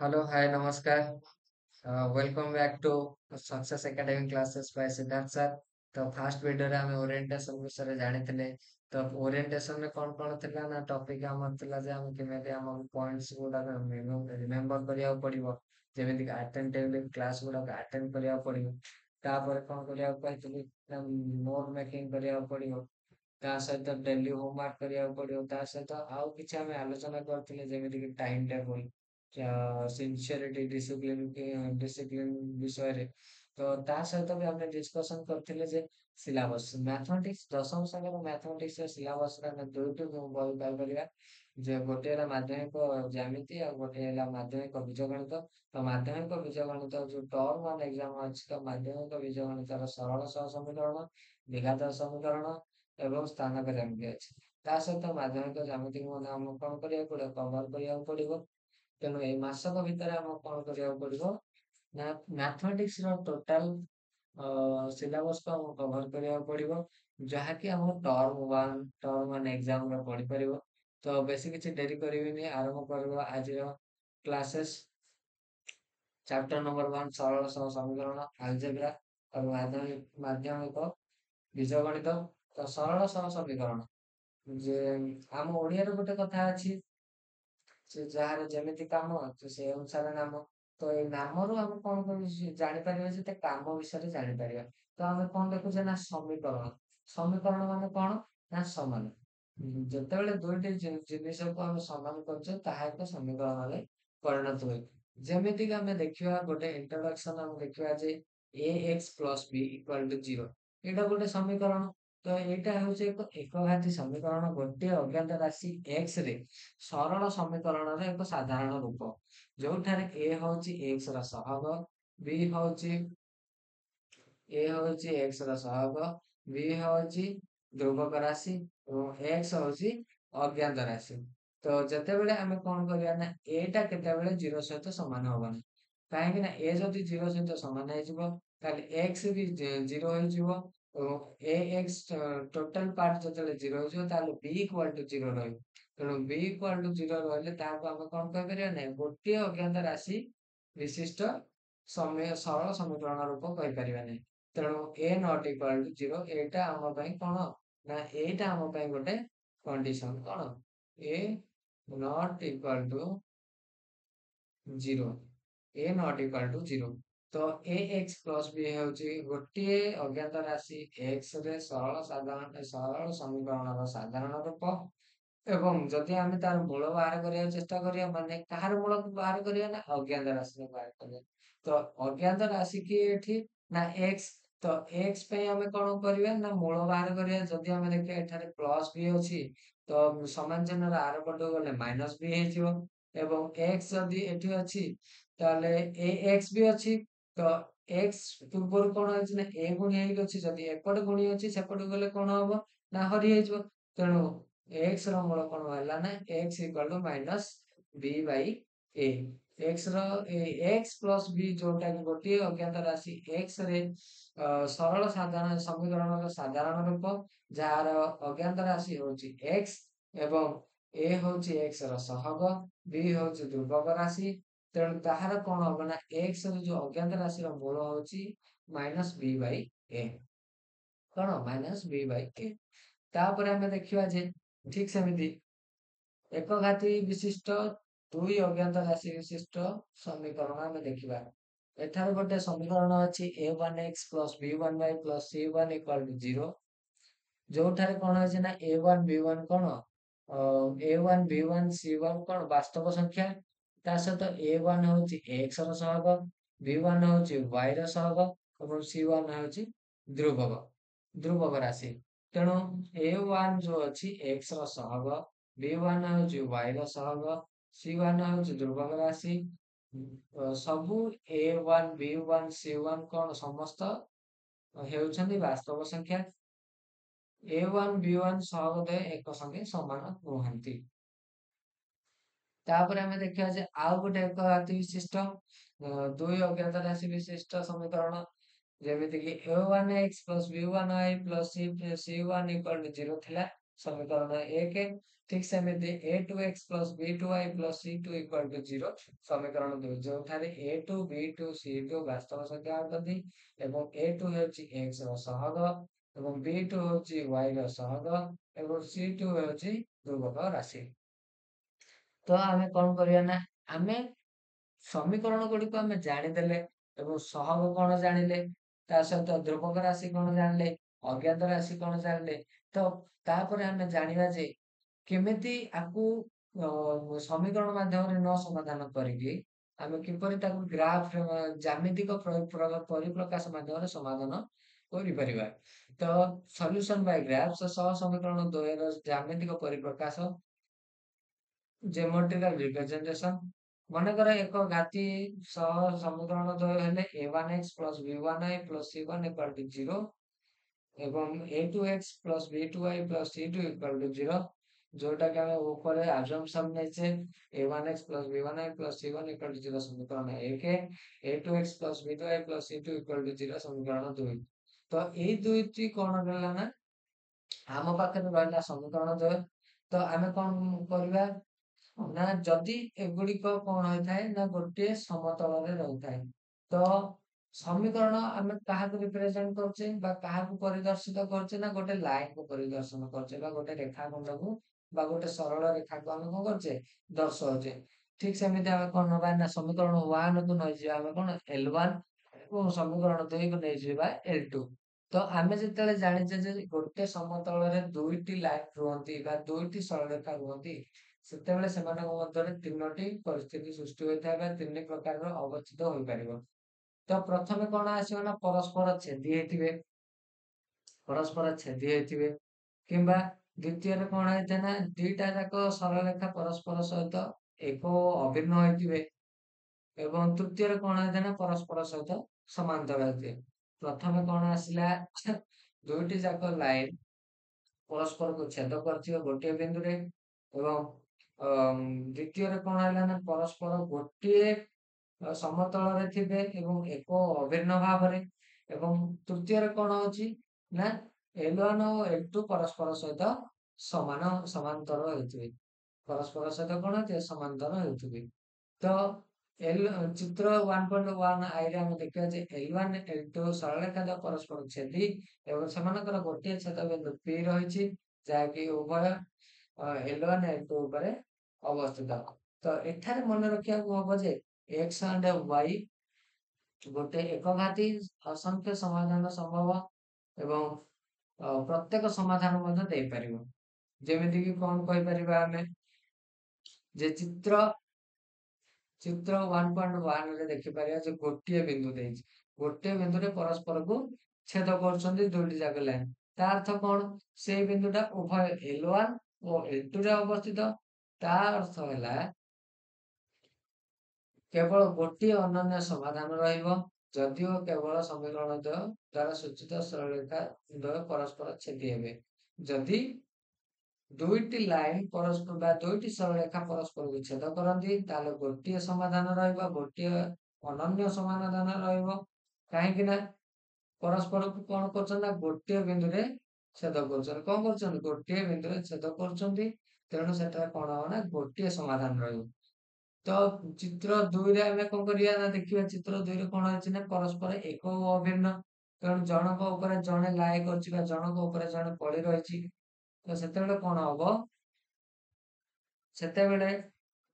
Hello hi नमस्कार। Welcome back to success academy classes by Siddharth sir. तो first video रे हमें ओरिएंटेशन विषय जानिथिले। तो ओरिएंटेशन में कौन कौन थिला ना टॉपिक हमर थिला जे हम केमेते हम पॉइंट्स गुडा रिमेंबर करिया पड़िबो। जेमिति अटेंड क्लास गुडा अटेंड करिया पड़िबो। तापर कौन करिया कहथिली नोट मेकिंग करिया पड़िबो। ତା ସହିତ ଡେଲି ହୋମୱାର୍କ କରିବାକୁ ପଡିବ। ତା ସହିତ ଆଉ କିଛି ଆମେ ଆଲୋଚନା କରିଥିଲେ ଯେମିତି କି ଟାଇମ ଟେବୁଲ, ସିନସିୟରିଟି, ଡିସିପ୍ଲିନ ବିଷୟରେ। ତ ତା ସହିତ ବି ଆମେ ଡିସ୍କସନ କରିଥିଲେ ଯେ ସିଲାବସ ମ୍ୟାଥମେଟିକ୍ସ ଦଶମ ଶ୍ରେଣୀର ମ୍ୟାଥମେଟିକ୍ସ ସିଲାବସରେ ଆମେ ଦୁଇଟି ବହି ପାଇପାରିବା। ଯେ ଗୋଟେ ହେଲା ମାଧ୍ୟମିକ ଜ୍ୟାମିତି ଆଉ ଗୋଟେ ହେଲା ମାଧ୍ୟମିକ ବୀଜଗଣିତ। ତ ମାଧ୍ୟମିକ ବୀଜଗଣିତ ଯୋଉ ଟର୍ମ ୱାନ୍ ଏକ୍ସାମ ଅଛି, ତ ମାଧ୍ୟମିକ ବୀଜଗଣିତର ସରଳ ସହ ସମୀକରଣ, ଦ୍ୱିଘାତ ସମୀକରଣ ଏବଂ ସ୍ଥାନକ ଜ୍ୟାମିତି ଅଛି। ତା ସହିତ ମାଧ୍ୟମିକ ଜ୍ୟାମିତିକୁ ମଧ୍ୟ ଆମକୁ କଣ କରିବାକୁ ପଡିବ, କଭର କରିବାକୁ ପଡିବ। ତେଣୁ ଏଇ ମାସକ ଭିତରେ ଆମକୁ କଣ କରିବାକୁ ପଡିବ ନା ମ୍ୟାଥମେଟିକ୍ସ ର ଟୋଟାଲ ସିଲାବସକୁ ଆମକୁ କଭର କରିବାକୁ ପଡିବ, ଯାହାକି ଆମକୁ ଟର୍ମ ୱାନ୍ ଏକ୍ସାମରେ ପଢିପାରିବ। ତ ବେଶୀ କିଛି ଡେରି କରିବିନି, ଆରମ୍ଭ କରିବା ଆଜିର କ୍ଲାसेस। ଚାପ୍ଟର ନମ୍ବର 1 ସରଳ ସହ ସମୀକରଣ ଆଲଜେବ୍ରା ଏବଂ ମାଧ୍ୟମିକ ବୀଜଗଣିତ। ତ ସରଳ ସହ ସମୀକରଣ ଯେ ଆମ ଓଡିଆରେ ଗୋଟେ କଥା ଅଛି, ସେ ଯାହାର ଯେମିତି କାମ ତ ସେ ଅନୁସାରେ ନାମ। ତ ଏଇ ନାମରୁ ଆମେ କଣ ଜାଣିପାରିବା ଯେ ତା କାମ ବିଷୟରେ ଜାଣିପାରିବା। ତ ଆମେ କଣ ଦେଖୁଛେ ନା ସମୀକରଣ। ସମୀକରଣ ମାନେ କଣ ନା ସମାନ। ଯେତେବେଳେ ଦୁଇଟି ଜିନିଷକୁ ଆମେ ସମାନ କରୁଛେ ତାହା ଏକ ସମୀକରଣରେ ପରିଣତ ହୁଏ। ଯେମିତିକି ଆମେ ଦେଖିବା ଗୋଟେ ଇଣ୍ଟ୍ରୋଡକ୍ସନ, ଆମେ ଦେଖିବା ଯେ a x plus b equal to zero. ଏଇଟା ଗୋଟେ ସମୀକରଣ। ତ ଏଇଟା ହଉଛି ଏକ ଏକଘାତୀ ସମୀକରଣ। ଗୋଟିଏ ଅଜ୍ଞାତ ରାଶି ଏକ୍ସ ରେ ସରଳ ସମୀକରଣର ଏକ ସାଧାରଣ ରୂପ, ଯୋଉଠାରେ ଏ ହଉଛି ଏକ୍ସ ର ସହଗ, ବି ହଉଛି ଏକ୍ସ ର ସହଗ, ବି ହଉଛି ଧ୍ରୁବକ ରାଶି ଏବଂ ଏକ୍ସ ହଉଛି ଅଜ୍ଞାତ ରାଶି। ତ ଯେତେବେଳେ ଆମେ କଣ କରିବା ନା ଏଟା କେତେବେଳେ ଜିରୋ ସହିତ ସମାନ ହବନି। କାହିଁକି ନା ଏ ଯଦି ଜିରୋ ସହିତ ସମାନ ହେଇଯିବ ତାହେଲେ ଏକ୍ସ ବି ଜିରୋ ହେଇଯିବ ଏବଂ ଏ ଏକ୍ସ ଟୋଟାଲ ପାର୍ଟ ଯେତେବେଳେ ଜିରୋ ହେଇଯିବ ତାହେଲେ ବି ଇକ୍ୱାଲ ଟୁ ଜିରୋ ରହିବ। ତେଣୁ ବି ଇକ୍ୱାଲ ଟୁ ଜିରୋ ରହିଲେ ତାହାକୁ ଆମେ କଣ କହିପାରିବା ନା ଗୋଟିଏ ଅଜ୍ଞାତ ରାଶି ବିଶିଷ୍ଟ ସରଳ ସମୀକରଣ ରୂପ କହିପାରିବା ନାହିଁ। ତେଣୁ ଏ ନଟ୍ ଇକ୍ୱାଲ ଟୁ ଜିରୋ ଏଇଟା ଆମ ପାଇଁ କଣ ନା ଏଇଟା ଆମ ପାଇଁ ଗୋଟେ କଣ୍ଡିସନ କଣ a not equal to zero. A not equal to zero. ତ ଏ ଏକ୍ସ ପ୍ଲସ ବି ହେଉଛି ଗୋଟିଏ ଅଜ୍ଞାତ ରାଶି ଏକ୍ସ ରେ ସରଳ ସମୀକରଣର ସାଧାରଣ ରୂପ। ଏବଂ ଯଦି ଆମେ ତାର ମୂଳ ବାହାର କରିବାକୁ ଚେଷ୍ଟା କରିବା, ମାନେ କାହାର ମୂଳ ବାହାର କରିବା ନା ଅଜ୍ଞାତ ରାଶିର ବାହାର କରିବା। ତ ଅଜ୍ଞାତ ରାଶି କି ଏଠି ନା ଏକ୍ସ। ତ ଏକ୍ସ ପାଇଁ ଆମେ କଣ କରିବା ନା ମୂଳ ବାହାର କରିବା। ଯଦି ଆମେ ଦେଖିବା ଏଠାରେ ପ୍ଲସ ବି ଅଛି, ତ ସମାନ ଚିହ୍ନର ଆର ପଟକୁ ଗଲେ ମାଇନସ ବି ହେଇଯିବ। ଏବଂ ଏକ୍ସ ଯଦି ଏଠି ଅଛି ତାହେଲେ ଏ ଏକ୍ସ ବି ଅଛି। ତ ଏକ୍ସ ପୂର୍ବରୁ କଣ ଅଛି ନା ଏ ଗୁଣି ହେଇକି ଅଛି, ଯଦି ଏପଟେ ଗୁଣି ଅଛି ସେପଟେ ଗଲେ କଣ ହବ ନା ହରି ହେଇଯିବ। ତେଣୁ ଏକ୍ସ ର ମୂଳ କଣ ହେଲା ନା X equal to minus B Bai A. X ର ଏକ୍ସ ପ୍ଲସ ବି ଯୋଉଟା କି ଗୋଟିଏ ଅଜ୍ଞାତ ରାଶି ଏକ୍ସ ରେ ସରଳ ସାଧାରଣ ସମୀକରଣର ସାଧାରଣ ରୂପ, ଯାହାର ଅଜ୍ଞାତ ରାଶି ହଉଛି ଏକ୍ସ ଏବଂ ଏ ହଉଛି ଏକ୍ସ ର ସହଗ, ବି ହଉଛି ଧ୍ରୁବକ ରାଶି। ତେଣୁ ତାହାର କଣ ହବ ନା ଏକ୍ସ ର ଯୋଉ ଅଜ୍ଞାତ ରାଶିର ମୂଳ ହଉଛି ମାଇନସ ବି ବାଇ ଏ। କଣ ମାଇନସ ବି ବାଇ ଏ। ତାପରେ ଆମେ ଦେଖିବା ଯେ ଠିକ ସେମିତି ଏକଘାତୀ ବିଶିଷ୍ଟ ଦୁଇ ଅଜ୍ଞାତ ରାଶି ବିଶିଷ୍ଟ ସମୀକରଣ ଆମେ ଦେଖିବା। ଏଠାରେ ଗୋଟେ ସମୀକରଣ ଅଛି a one x plus b one y plus c one equal to zero. ଯୋଉଠାରେ କଣ ଅଛି ନା ଏ ୱାନ୍ ବି ୱାନ୍ କଣ a one b one c one କଣ ବାସ୍ତବ ସଂଖ୍ୟା। ତା ସହିତ ଏ ୱାନ୍ ହଉଛି ଏକ୍ସ ର ସହଗ, ବି ୱାନ୍ ହଉଛି ୱାଇ ର ସହଗ ଏବଂ ସି ୱାନ୍ ହଉଛି ଧ୍ରୁବକ ଧ୍ରୁବକ ରାଶି। ତେଣୁ ଏ ୱାନ୍ ଯୋଉ ଅଛି ଏକ୍ସ ର ସହଗ, ବି ୱାନ୍ ହଉଛି ୱାଇ ର ସହଗ, ସି ୱାନ୍ ହଉଛି ଧ୍ରୁବକ ରାଶି। ସବୁ ଏ one b one c one କଣ ସମସ୍ତ ହେଉଛନ୍ତି ବାସ୍ତବ ସଂଖ୍ୟା। ଏ ୱାନ୍ ବି ୱାନ୍ ସହଗ ଦ୍ୱୟ ଏକ ସଙ୍ଗେ ସମାନ ନୁହନ୍ତି। ତାପରେ ଆମେ ଦେଖିବା ଯେ ଆଉ ଗୋଟେ ଏକଘାତୀ ବିଶିଷ୍ଟ ଦୁଇ ଅଜ୍ଞାତ ରାଶି ବିଶିଷ୍ଟ ସମୀକରଣ, ଯେମିତି କି a one x plus b one y plus c one equal to zero ଥିଲା। समीकरण 1। ठीक सेमिति a2x plus b2y plus c2 equal to 0 समीकरण 2 जोठारे a2 b2 c2 वास्तव संख्या अटନ୍ତି एवं a2 हेउची x रो सहग एवं b2 हेउची y रो सहग एवं c2 हेउची ध्रुवक राशि। तो आमे कोन करिया ना आमे समीकरण गुडी को आमे जानि देले एवं सहग कोन जानिले ता सहित ध्रुवक राशि कोन जानिले अज्ञात राशि कोन जानिले तो तापर आमे जानिबा जे केमिति आकु समीकरण माध्यम न समाधान करिकि आमे किपरि ताकु ग्राफ ज्यामितिक परिप्रकाश माध्यम समाधान करि परिबा। तो सॉल्यूशन बाय ग्राफ सह समीकरण द्वयर ज्यामितिक परिप्रकाश ज्योमेट्रिकल रिप्रेजेंटेशन मनकर एक घाती सह समीकरण द्वय हेले a1x plus b1y plus c1 equal to 0 एवं a2x plus b2y plus c2 equal to 0 जोटा कि हमें ऊपर assumption नेचे a1x plus b1y plus c1 equal to 0 समीकरण 1 a2x plus b2y plus c2 equal to 0 समीकरण 2 तो एई दुईटी कोन रहला ना हम पाखरे रहला समीकरण द्वय तो आमे कोन करबा ना जदि एगुड़िक कौन होता है ना गोटे समतल रे रहता है तो समीकरण आमे काहाकु रिप्रेजेंट करछे बा काहाकु परिदर्शित करछे ना गोटे लाइन को परिदर्शन करछे बा गोटे रेखाखंड को बा गोटे सरल रेखा को आमे कोन करछे दर्शाउछे। ठीक सेमिति आमे कोन होबा ना समीकरण 1 को नै जे आमे कोन L1 और समीकरण 2 को नै जेबा L2 तो आमे जेतेले जानिछे जे गोटे समतल रे दुईटी लाइन रुहंती बा दुईटी सरल रेखा रुहंती ସେତେବେଳେ ସେମାନଙ୍କ ମଧ୍ୟରେ ତିନୋଟି ପରିସ୍ଥିତି ସୃଷ୍ଟି ହୋଇଥାଏ ବା ତିନି ପ୍ରକାରର ଅବସ୍ଥିତ ହୋଇପାରିବ। ତ ପ୍ରଥମେ କଣ ଆସିବ ନା ପରସ୍ପର ଛେଦି ହେଇଥିବେ କିମ୍ବା ଦ୍ଵିତୀୟରେ କଣ ହେଇଥାଏ ନା ଦିଟା ଯାକ ସରଳ ରେଖା ପରସ୍ପର ସହିତ ଏକ ଅଭିନ୍ନ ହୋଇଥିବେ ଏବଂ ତୃତୀୟରେ କଣ ହେଇଥାଏ ନା ପରସ୍ପର ସହିତ ସମାନ୍ତର ହେଇଥିବେ। ପ୍ରଥମେ କଣ ଆସିଲା ଦୁଇଟି ଯାକ ଲାଇନ परस्पर छेद कर गोटे बिंदु एवं द्वितीय कौन है ना परस्पर गोटे समतल थे एक अभिन्न भाव तृतीय कौन होची ना L1 और L2 परस्पर सहित समान समांतर होते परस्पर सहित कौन होते समांतर होते तो एल चित्र 1.1 आईरे हम देखिया जे L1 L2 सरल रेखा परस्पर छेदी एवं सेमानकर गोटे छेद बिंदु P रही जहाँकि उभय L1 L2 उपरे अवस्थित तो एठारे मन रखिया हम जे x एंड y गोटे एकघाती असंख्य समाधान संभव एवं प्रत्येक समाधान मध्य दे परिबो जेमिति कि कोन कहि परिबा हमें जे चित्र 1.1 रे देखि परिया जे गोटे बिंदु देछि गोटे बिंदु रे परस्पर को छेद करछन्ती दुईटी जाक लाइन ता अर्थ कोन से बिंदुटा उभय L1 और L2 रे अवस्थित ता अर्थ हैला केवल गोटे अनन्य समाधान रहिबो जदिओ केवल समीकरण द्वारा सूचित सरल रेखा द्वय परस्पर छेदी हेबे जदि दुईटी लाइन परस्पर बा दुईटी सरल रेखा परस्पर को छेद करंती ताले गोटे समाधान रहिबो गोटे अनन्य समाधान रहिबो काहे कि ना परस्पर को कोन करछन ना गोटे बिंदु रे छेद करछन कोन करछन गोटे बिंदु रे छेद करछन्ती तेणु सेटा कोन हो ना गोटे समाधान रहिबो तो चित्र 2 रे हमें कोन करिया ना देखिबा चित्र 2 रे कोन होछि ना परस्पर एक अभिन्न तेणु जनक ऊपर जणे लाय करछि बा जनक ऊपर जणे पड़ी रहिछि तो सेतेबेले कोन हबो सेतेबेले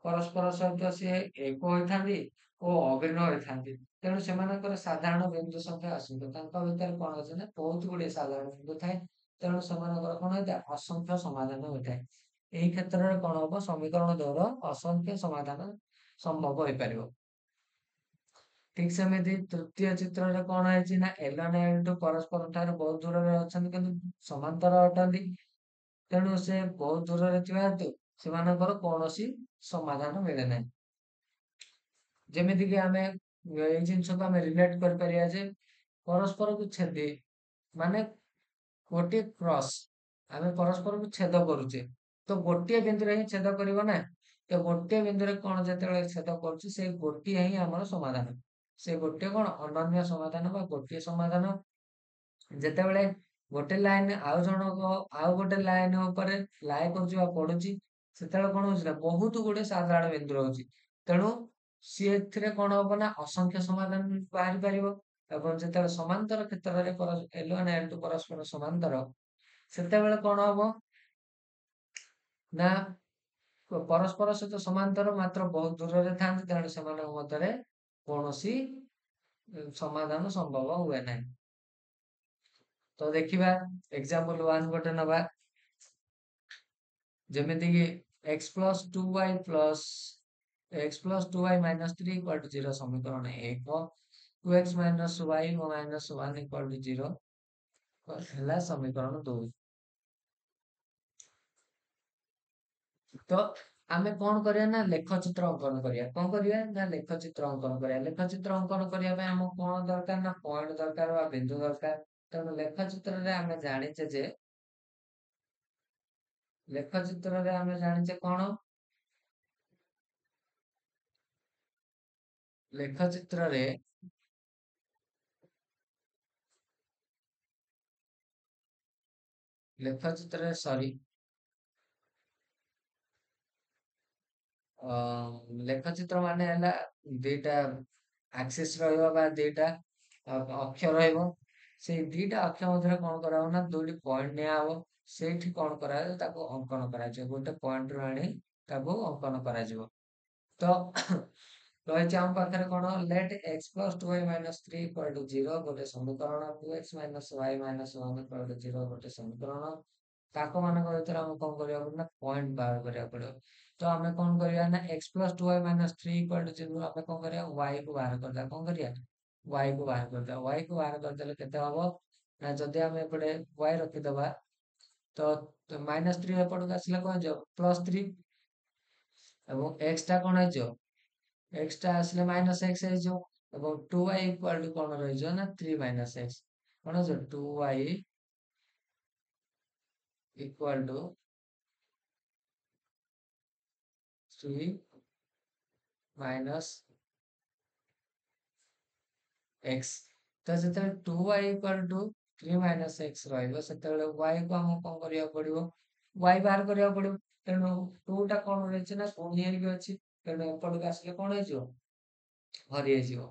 परस्पर सहित से एक होइथांदी ओ अभिन्न होइथांदी तेणु सेमानकर साधारण बिंदु संख्या असंख्य तांका भितर कोन होछि ना बहुत गुडे साधारण बिंदु थाए तेणु सेमानकर कोन होइता असंख्य समाधान होइताय एही क्षेत्र रे कोन हबो समीकरण द्वारा असंख्य समाधान संभव होई परिबो। ठीक सेमिति तृतीय चित्र रे कोन होइछि ना L1 L2 परस्पर ठार बहुत दूर रे अछन किंतु समांतर अटंदी तेणु से बहुत दूर रे थिबा हेतु सेमानकर कोनोसी समाधान मिले नै जेमिति कि हमें एई जिंस को हमें रिलेट कर परिया जे परस्पर को छेदी माने गोटे क्रॉस हमें परस्पर को छेद करूचे तो गोटे बिंदु रे ही छेद करिवो ना तो गोटे बिंदु रे कोन जेतेबेले छेद करूची से गोटे ही हमर समाधान से गोटे कोन अनन्य समाधान बा गोटे समाधान जेतेबेले गोटे लाइन आउ जनक आउ गोटे लाइन ऊपर लाई कर पड़ुची सेतेବେଳେ कौन होची ना बहुत गुडे साधारण बिंदु रहुची तेणु सी एथिरे कौन हबो ना असंख्य समाधान बाहरी परिबो एवं जेतेବେଳେ समांतर क्षेत्र रे L1 L2 परस्पर समांतर सेतेବେଳେ कौन हबो ना परस्पर सहित समांतर मात्र बहुत दूर रे थांती तेणु सेମାନଙ୍କ ମଧ୍ୟରେ କୌଣସି समाधान संभव हुए ନାହିଁ तो देखिबा एग्जांपल 1 गोटे नबा जेमिति कि x plus 2y plus x plus 2y minus 3 equal to 0 समीकरण 1 2x minus y minus 1 equal to 0 ହେଲା समीकरण 2 तो आमे कौन करिया ना लेखचित्र अंकन करिया कौन करिया ना लेखचित्र अंकन करिया लेखचित्र अंकन करिया पे हमको कौन दरकार ना पॉइंट दरकार बा बिंदु दरकार तेणु लेखचित्र रे आमे जानिचे जे लेखचित्र रे आमे जानिचे कौन लेखचित्र रे लेखचित्र रे सॉरी लेखचित्र माने हैला दीटा एक्सिस रहइबा बा दीटा अक्ष रहइबो से दीटा अक्ष मध्यरे कोन कराबो ना दुटी पॉइंट निया हबो सेठी कोन करा ताको अंकन करा जे गोटे पॉइंट रो आनी ताको अंकन करा जिवो तो रहिছে ଆମ ପାଖରେ କଣ let x plus 2y minus 3 equal to 0 ଗୋଟେ ସମୀକରଣ 2x minus y minus 1 equal to 0 ଗୋଟେ ସମୀକରଣ ତାଙ୍କ ମାନଙ୍କ ଭିତରେ ଆମେ କଣ କରିବାକୁ ପଡିବ ନା ପଏଣ୍ଟ ବାହାର କରିବାକୁ ପଡିବ ତ ଆମେ କଣ କରିବା ନା x plus 2y minus 3 equal to 0 ଆମେ କଣ କରିବା y କୁ ବାହାର କରିଦବା କଣ କରିବା y କୁ ବାହାର କରିଦବା y କୁ ବାହାର କରିଦେଲେ କେତେ ହବ ନା ଯଦି ଆମେ ଏପଟେ y ରଖିଦବା ତ -3 ଏପଟକୁ ଆସିଲେ କଣ ହେଇଯିବ +3 ଏବଂ x ଟା କଣ ହେଇଯିବ x ଟା ଆସିଲେ -x ହେଇଯିବ ଏବଂ 2y equal to କଣ ରହିଯିବ ନା 3 - x କଣ ହେଇଯିବ 2y equal to 3 - x ତ ଯେତେବେଳେ 2y equal to 3 - x ରହିବ ସେତେବେଳେ y କୁ ଆମକୁ କଣ କରିବାକୁ ପଡିବ y ବାହାର କରିବାକୁ ପଡିବ ତେଣୁ 2 ଟା କଣ ରହିଛି ନା ଗୁଣି ହେଇକି ଅଛି ତେଣୁ ଏପଟକୁ ଆସିଲେ କଣ ହେଇଯିବ ହରି ହେଇଯିବ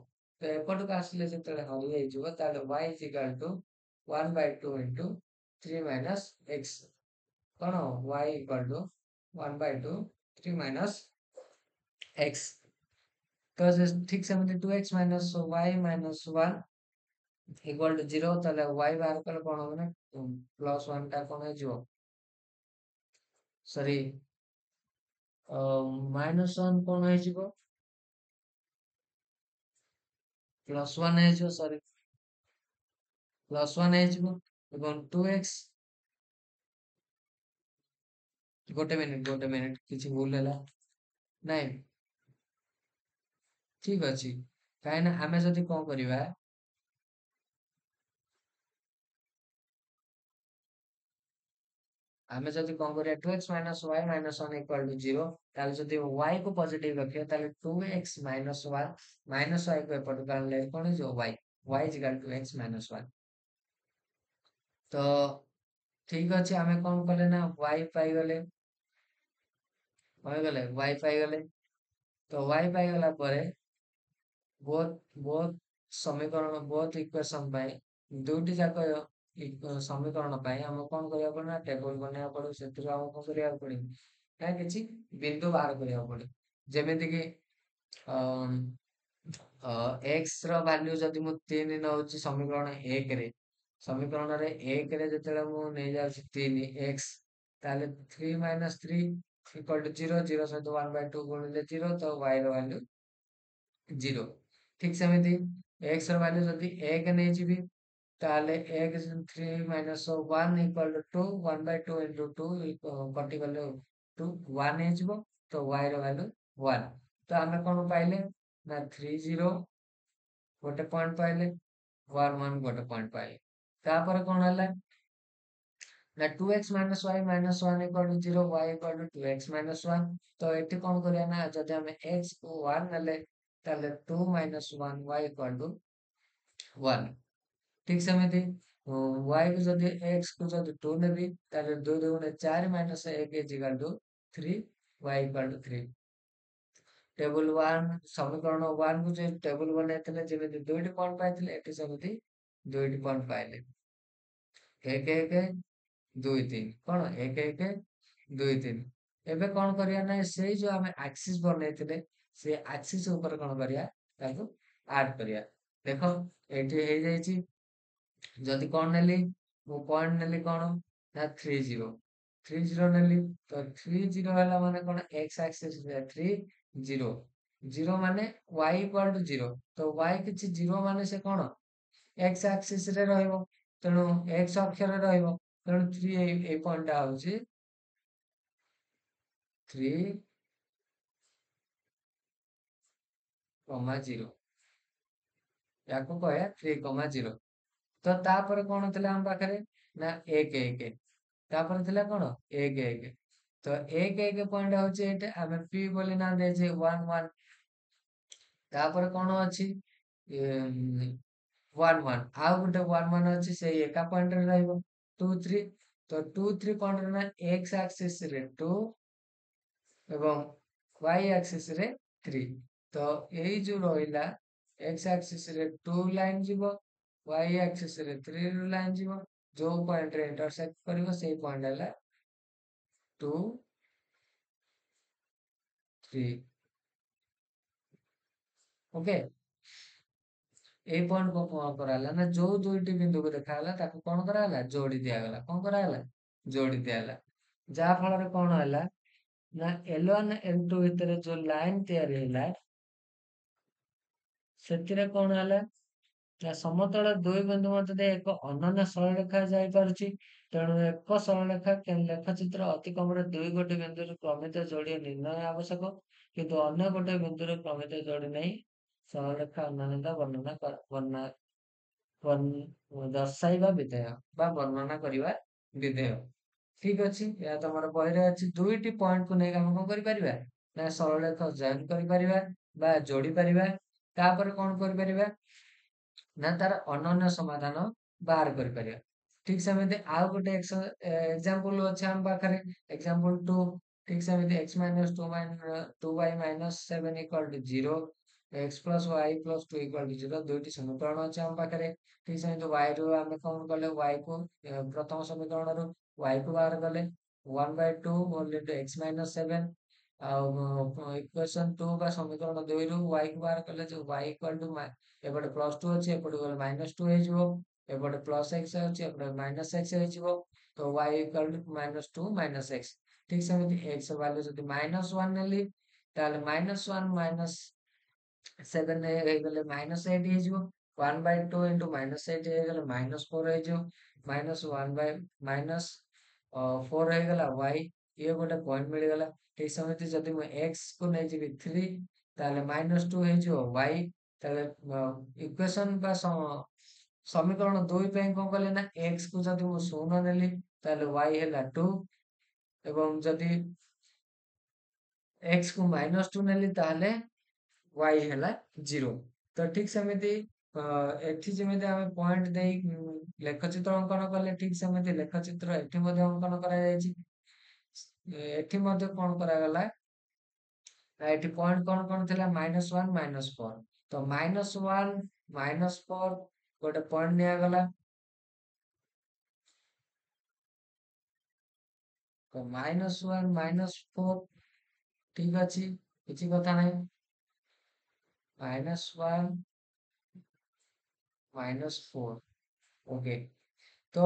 ତ ଏପଟକୁ ଆସିଲେ ଯେତେବେଳେ ହରି ହେଇଯିବ ତାହେଲେ y is equal to 1/2 into 3 - x କଣ y equal to 1/2 3 - x तो ठीक सेमती 2x minus y minus 1 equal to 0 ताले y बाहर कले कौन होगा ना +1 टा कौन है जो सॉरी -1 कौन है जो +1 है जो सॉरी +1 है जो एवं 2x गोटे मिनिट किसी भूल हैला नहीं ठीक अछि काहे ना हमें जदी कोन करिवा ଆମେ ଯଦି କଣ କରିବା 2x minus y minus 1 equal to 0 ତାହେଲେ ଯଦି y କୁ ପଜିଟିଭ ରଖିବା ତାହେଲେ 2x minus 1 minus y କୁ ଏପଟକୁ ଆଣିଲେ କଣ ହେଇଯିବ y is equal to x minus 1 ତ ଠିକ ଅଛି ଆମେ କଣ କଲେ ନା y ପାଇଗଲେ y ପାଇଗଲେ ତ y ପାଇଗଲା ପରେ ବହୁତ ସମୀକରଣ ବହୁତ ଇକ୍वेସନ ପାଇଁ ଦୁଇଟି ଯାକ ସମୀକରଣ ପାଇଁ ଆମକୁ କଣ କରିବାକୁ ପଡିବ ନା ଟେବୁଲ ବନେଇବାକୁ ପଡିବ ସେଥିରୁ ଆମକୁ କଣ କରିବାକୁ ପଡିବ ନା କିଛି ବିନ୍ଦୁ ବାହାର କରିବାକୁ ପଡିବ ଯେମିତି କି x ର ଭାଲ୍ୟୁ ଯଦି ମୁଁ 3 ନଉଛି ସମୀକରଣ 1 ରେ ସମୀକରଣରେ 1 ରେ ଯେତେବେଳେ ମୁଁ ନେଇ ଯାଉଛି 3 x ତାହେଲେ 3 - 3 equal to 0 0 ସହିତ 1/2 ଗୁଣିଲେ 0 ତ y ର ଭାଲ୍ୟୁ 0 ठीक सेमिति x ର ଭାଲ୍ୟୁ ଯଦି 1 ନେଇଯିବି ତାହେଲେ x 3 - 1 equal to 2 1/2 into 2 କଟିଗଲେ 2 1 ହେଇଯିବ ତ y ର ଭାଲ୍ୟୁ 1 ତ ଆମେ କଣ ପାଇଲେ ନା 3 0 ଗୋଟେ ପଏଣ୍ଟ ପାଇଲେ 1 1 ଗୋଟେ ପଏଣ୍ଟ ପାଇଲେ ତାପରେ କଣ ହେଲା ନା 2x minus y minus 1 equal to 0 y equal to 2x minus 1 ତ ଏଠି କଣ କରିବା ନା ଯଦି ଆମେ x କୁ 1 ନେଲେ ତାହେଲେ 2 minus 1 y equal to 1 ठीक सेमिति वाई को जदि एक्स को जदि 2 नेबी ताले 2 2 4 minus 1 is equal to 3 y equal to 3 table 1 समीकरण 1 को जे टेबल बनैतले जेमिति दुईटी पॉइंट पाइतले एटी सेमिति दुईटी पॉइंट पाइले 1 1 2 3 कोन 1 1 2 3 एबे कोन करिया ना सेई जो हमें एक्सिस बनैतले से एक्सिस ऊपर कोन करिया ताको ऐड करिया देखो एटी हे जाईची जदि कौन नेली मु पॉइंट नेली कौन ना 30 30 नेली तो 30 हैला माने कौन x एक्सिस रे 30 0 माने y इक्वल टू 0 तो y किछि 0 माने से कौन x एक्सिस रे रहइबो तेणु x अक्षर रे रहइबो तेणु 3 ए पॉइंट आ होछि 3 0 याको कहया 3 0 तो तापर कौन थिला हम पाखरे ना 1 1 तापर थिला कौन 1 1 तो 1 1 पॉइंट होचे एटे हमें p बोली ना देजे 1 1 तापर कौन अछि 1 1 आ गुटे 1 1 अछि से एका पॉइंट रे रहइबो 2 3 तो 2 3 कौन रे ना x एक्सिस रे 2 एवं y एक्सिस रे 3 तो एई जो रहिला x एक्सिस रे 2 लाइन जीवो y एक्सिस रे 3 लाइन जीवो जो पॉइंट रे इंटरसेक्ट करिवो सेई पॉइंट हैला 2 3 ओके ए पॉइंट को कौन कराला ना जो दुईटी बिंदु को देखाला ताको कौन कराला जोड़ी दियागला कौन कराला जोड़ी दियाला जा फल रे कौन हैला ना L1 L2 भितर जो लाइन तैयारी हैला ସେଥିରେ କଣ ହେଲା ନା ସମତଳ ଦୁଇ ବିନ୍ଦୁ ମଧ୍ୟରେ ଏକ ଅନନ୍ୟ ସରଳରେଖା ଯାଇପାରୁଛି ତେଣୁ ଏକ ସରଳରେଖା ଲେଖଚିତ୍ର ଅତି କମରେ ଦୁଇ ଗୋଟି ବିନ୍ଦୁରେ କ୍ରମିତ ଯୋଡି ନିର୍ଣ୍ଣୟ ଆବଶ୍ୟକ କିନ୍ତୁ ଅନ୍ୟ ଗୋଟେ ବିନ୍ଦୁରେ କ୍ରମିତ ଯୋଡି ନେଇ ସରଳରେଖା ଅନନ୍ୟତା ଦର୍ଶାଇବା ବିଧେୟ ବା ବର୍ଣ୍ଣନା କରିବା ବିଧେୟ ଠିକ ଅଛି ଏହା ତମର ବହିରେ ଅଛି ଦୁଇଟି ପଏଣ୍ଟକୁ ନେଇ ଆମେ କଣ କରିପାରିବା ନା ସରଳରେଖା ଜଏଣ୍ଟ କରିପାରିବା ବା ଯୋଡି ପାରିବା ତାପରେ କଣ କରିପାରିବା ନା ତାର ଅନନ୍ୟ ସମାଧାନ ବାହାର କରିପାରିବା ଠିକ ସେମିତି ଆଉ ଗୋଟେ ଏକ୍ସାମ୍ପଲ ଅଛି ଆମ ପାଖରେ ଏକ୍ସାମ୍ପଲ 2 ଠିକ ସେମିତି x minus 2y minus 7 equal to 0 x plus y plus 2 equal to 0 ଦୁଇଟି ସମୀକରଣ ଅଛି ଆମ ପାଖରେ ଠିକ ସେମିତି y ରୁ ଆମେ କଣ କଲେ y କୁ ପ୍ରଥମ ସମୀକରଣରୁ y କୁ ବାହାର କଲେ 1 by 2 whole into x minus 7 ଆଉ ଇକ୍ୱେସନ 2 ବା ସମୀକରଣ 2 ରୁ y କୁ ବାହାର କଲେ ଯେ y equal to एपटे +2 अछि एपटे गले -2 ହେଇଯିବ एपटे +x अछि एपटे -x ହେଇଯିବ तो y इक्वल टू -2 -x ठीक सेମିତି x वैल्यू जदि -1 नेली ताले -1 7 ହେଇगले -8 ହେଇଯିବ 1 by 2 into -8 ହେଇगले -4 ହେଇଯିବ -1 by -4 ହେଇगला y ये गोटे पॉइंट मिलगला ठीक सेମିତି जदि मैं x को नै जिबि 3 ताले -2 ହେଇଯିବ y ताले इक्वेशन बा समीकरण 2 ପାଇଁ କଣ କଲେ ନା x କୁ ଯଦି ମୁଁ 0 ନେଲି ତାହେଲେ y ହେଲା 2 ଏବଂ ଯଦି x କୁ -2 ନେଲି ତାହେଲେ y ହେଲା 0 ତ ଠିକ ସେମିତି ଏଠି ଯେମିତି ଆମେ ପଏଣ୍ଟ ଦେଇ ଲେଖଚିତ୍ର ଅଙ୍କନ କଲେ ଠିକ ସେମିତି ଲେଖଚିତ୍ର ଏଠି ମଧ୍ୟ ଅଙ୍କନ କରାଯାଇଛି ଏଠି ମଧ୍ୟ କଣ କରାଗଲା ଏଠି ପଏଣ୍ଟ କଣ ଥିଲା -1 -4 तो -1 -4 गोटे पॉइंट नियागला तो -1 -4 ठीक अच्छी किसी कथा नहीं -1 -4 ओके तो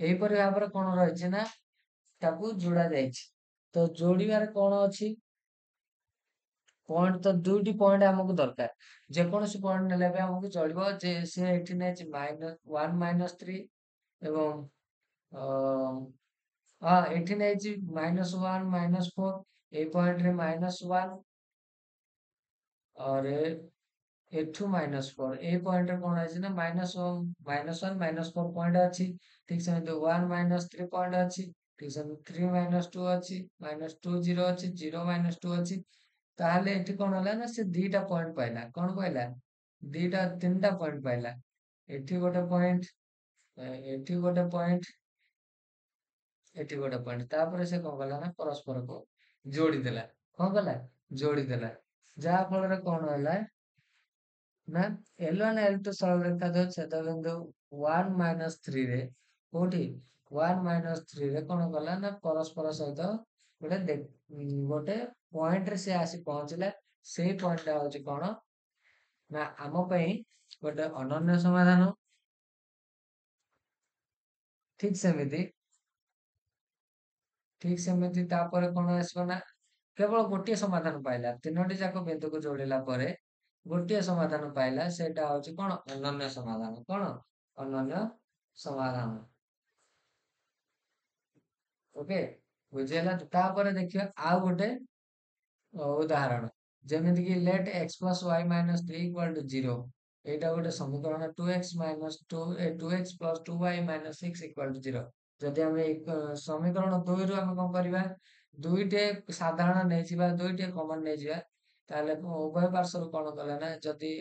एहीपरि भाବରେ कौन रही ना ताकू जोड़ा जाइछि तो जोड़िबार कौन अच्छी पॉइंट तो दुईटी पॉइंट हमको दरकार जेकोसी पॉइंट नेले भी हमको चलिबो जे से एठी नै -1 -3 एवं हाँ एठी नै -1 -4 ए पॉइंट रे -1 और एठू -4 ए पॉइंट रे कोन अछि ना -1 -4 पॉइंट अछि ठीक से 1 -3 पॉइंट अछि ठीक से 3 -2 अछि -2 0 अछि 0 -2 अछि ताहले एठी कोन होला ना से दीटा पॉइंट पाइला कोन पाइला दीटा तीनटा पॉइंट पाइला एठी गोटे पॉइंट ଏଠି ଗୋଟେ ପଏଣ୍ଟ, ଏଠି ଗୋଟେ ପଏଣ୍ଟ, ତାପରେ ସେ କଣ କଲା ନା ପରସ୍ପରକୁ ଯୋଡିଦେଲା। କଣ କଲା? ଯୋଡିଦେଲା। ଯାହା ଫଳରେ କଣ ହେଲା ନା L1 L2 ସରଳରେଖା ଯୋଉ ଛେଦବିନ୍ଦୁ 1 ମାଇନସ 3 ରେ କୋଉଠି 1 ମାଇନସ 3 ରେ କଣ କଲା ନା ପରସ୍ପର ସହିତ ଗୋଟେ ପଏଣ୍ଟ ରେ ସେ ଆସି ପହଞ୍ଚିଲା। ସେଇ ପଏଣ୍ଟ ଟା ହଉଛି କଣ ନା ଆମ ପାଇଁ ଗୋଟେ ଅନନ୍ୟ ସମାଧାନ। ଠିକ ସେମିତି, ଠିକ ସେମିତି ତାପରେ କଣ ଆସିବ ନା କେବଳ ଗୋଟିଏ ସମାଧାନ ପାଇଲା। ତିନୋଟି ଯାକ ବିନ୍ଦୁକୁ ଯୋଡ଼ିଲା ପରେ ଗୋଟିଏ ସମାଧାନ ପାଇଲା। ସେଇଟା ହଉଛି କଣ? ଅନନ୍ୟ ସମାଧାନ। କଣ? ଅନନ୍ୟ ସମାଧାନ। ଓକେ, ବୁଝିହେଲା? ତାପରେ ଦେଖିବା ଆଉ ଗୋଟେ ଉଦାହରଣ, ଯେମିତି କି let x plus y minus 3 equal to 0। ଏଇଟା ଗୋଟେ ସମୀକରଣ 2x minus 2x plus 2y minus 6 equal to 0। ଯଦି ଆମେ ସମୀକରଣ 2 ରୁ ଆମେ କଣ କରିବା, ଦୁଇଟେ ସାଧାରଣ ନେଇଯିବା, ଦୁଇଟେ କମନ ନେଇଯିବା, ତାହେଲେ ଉଭୟ ପାର୍ଶ୍ୱରୁ କଣ କଲେ ନା ଯଦି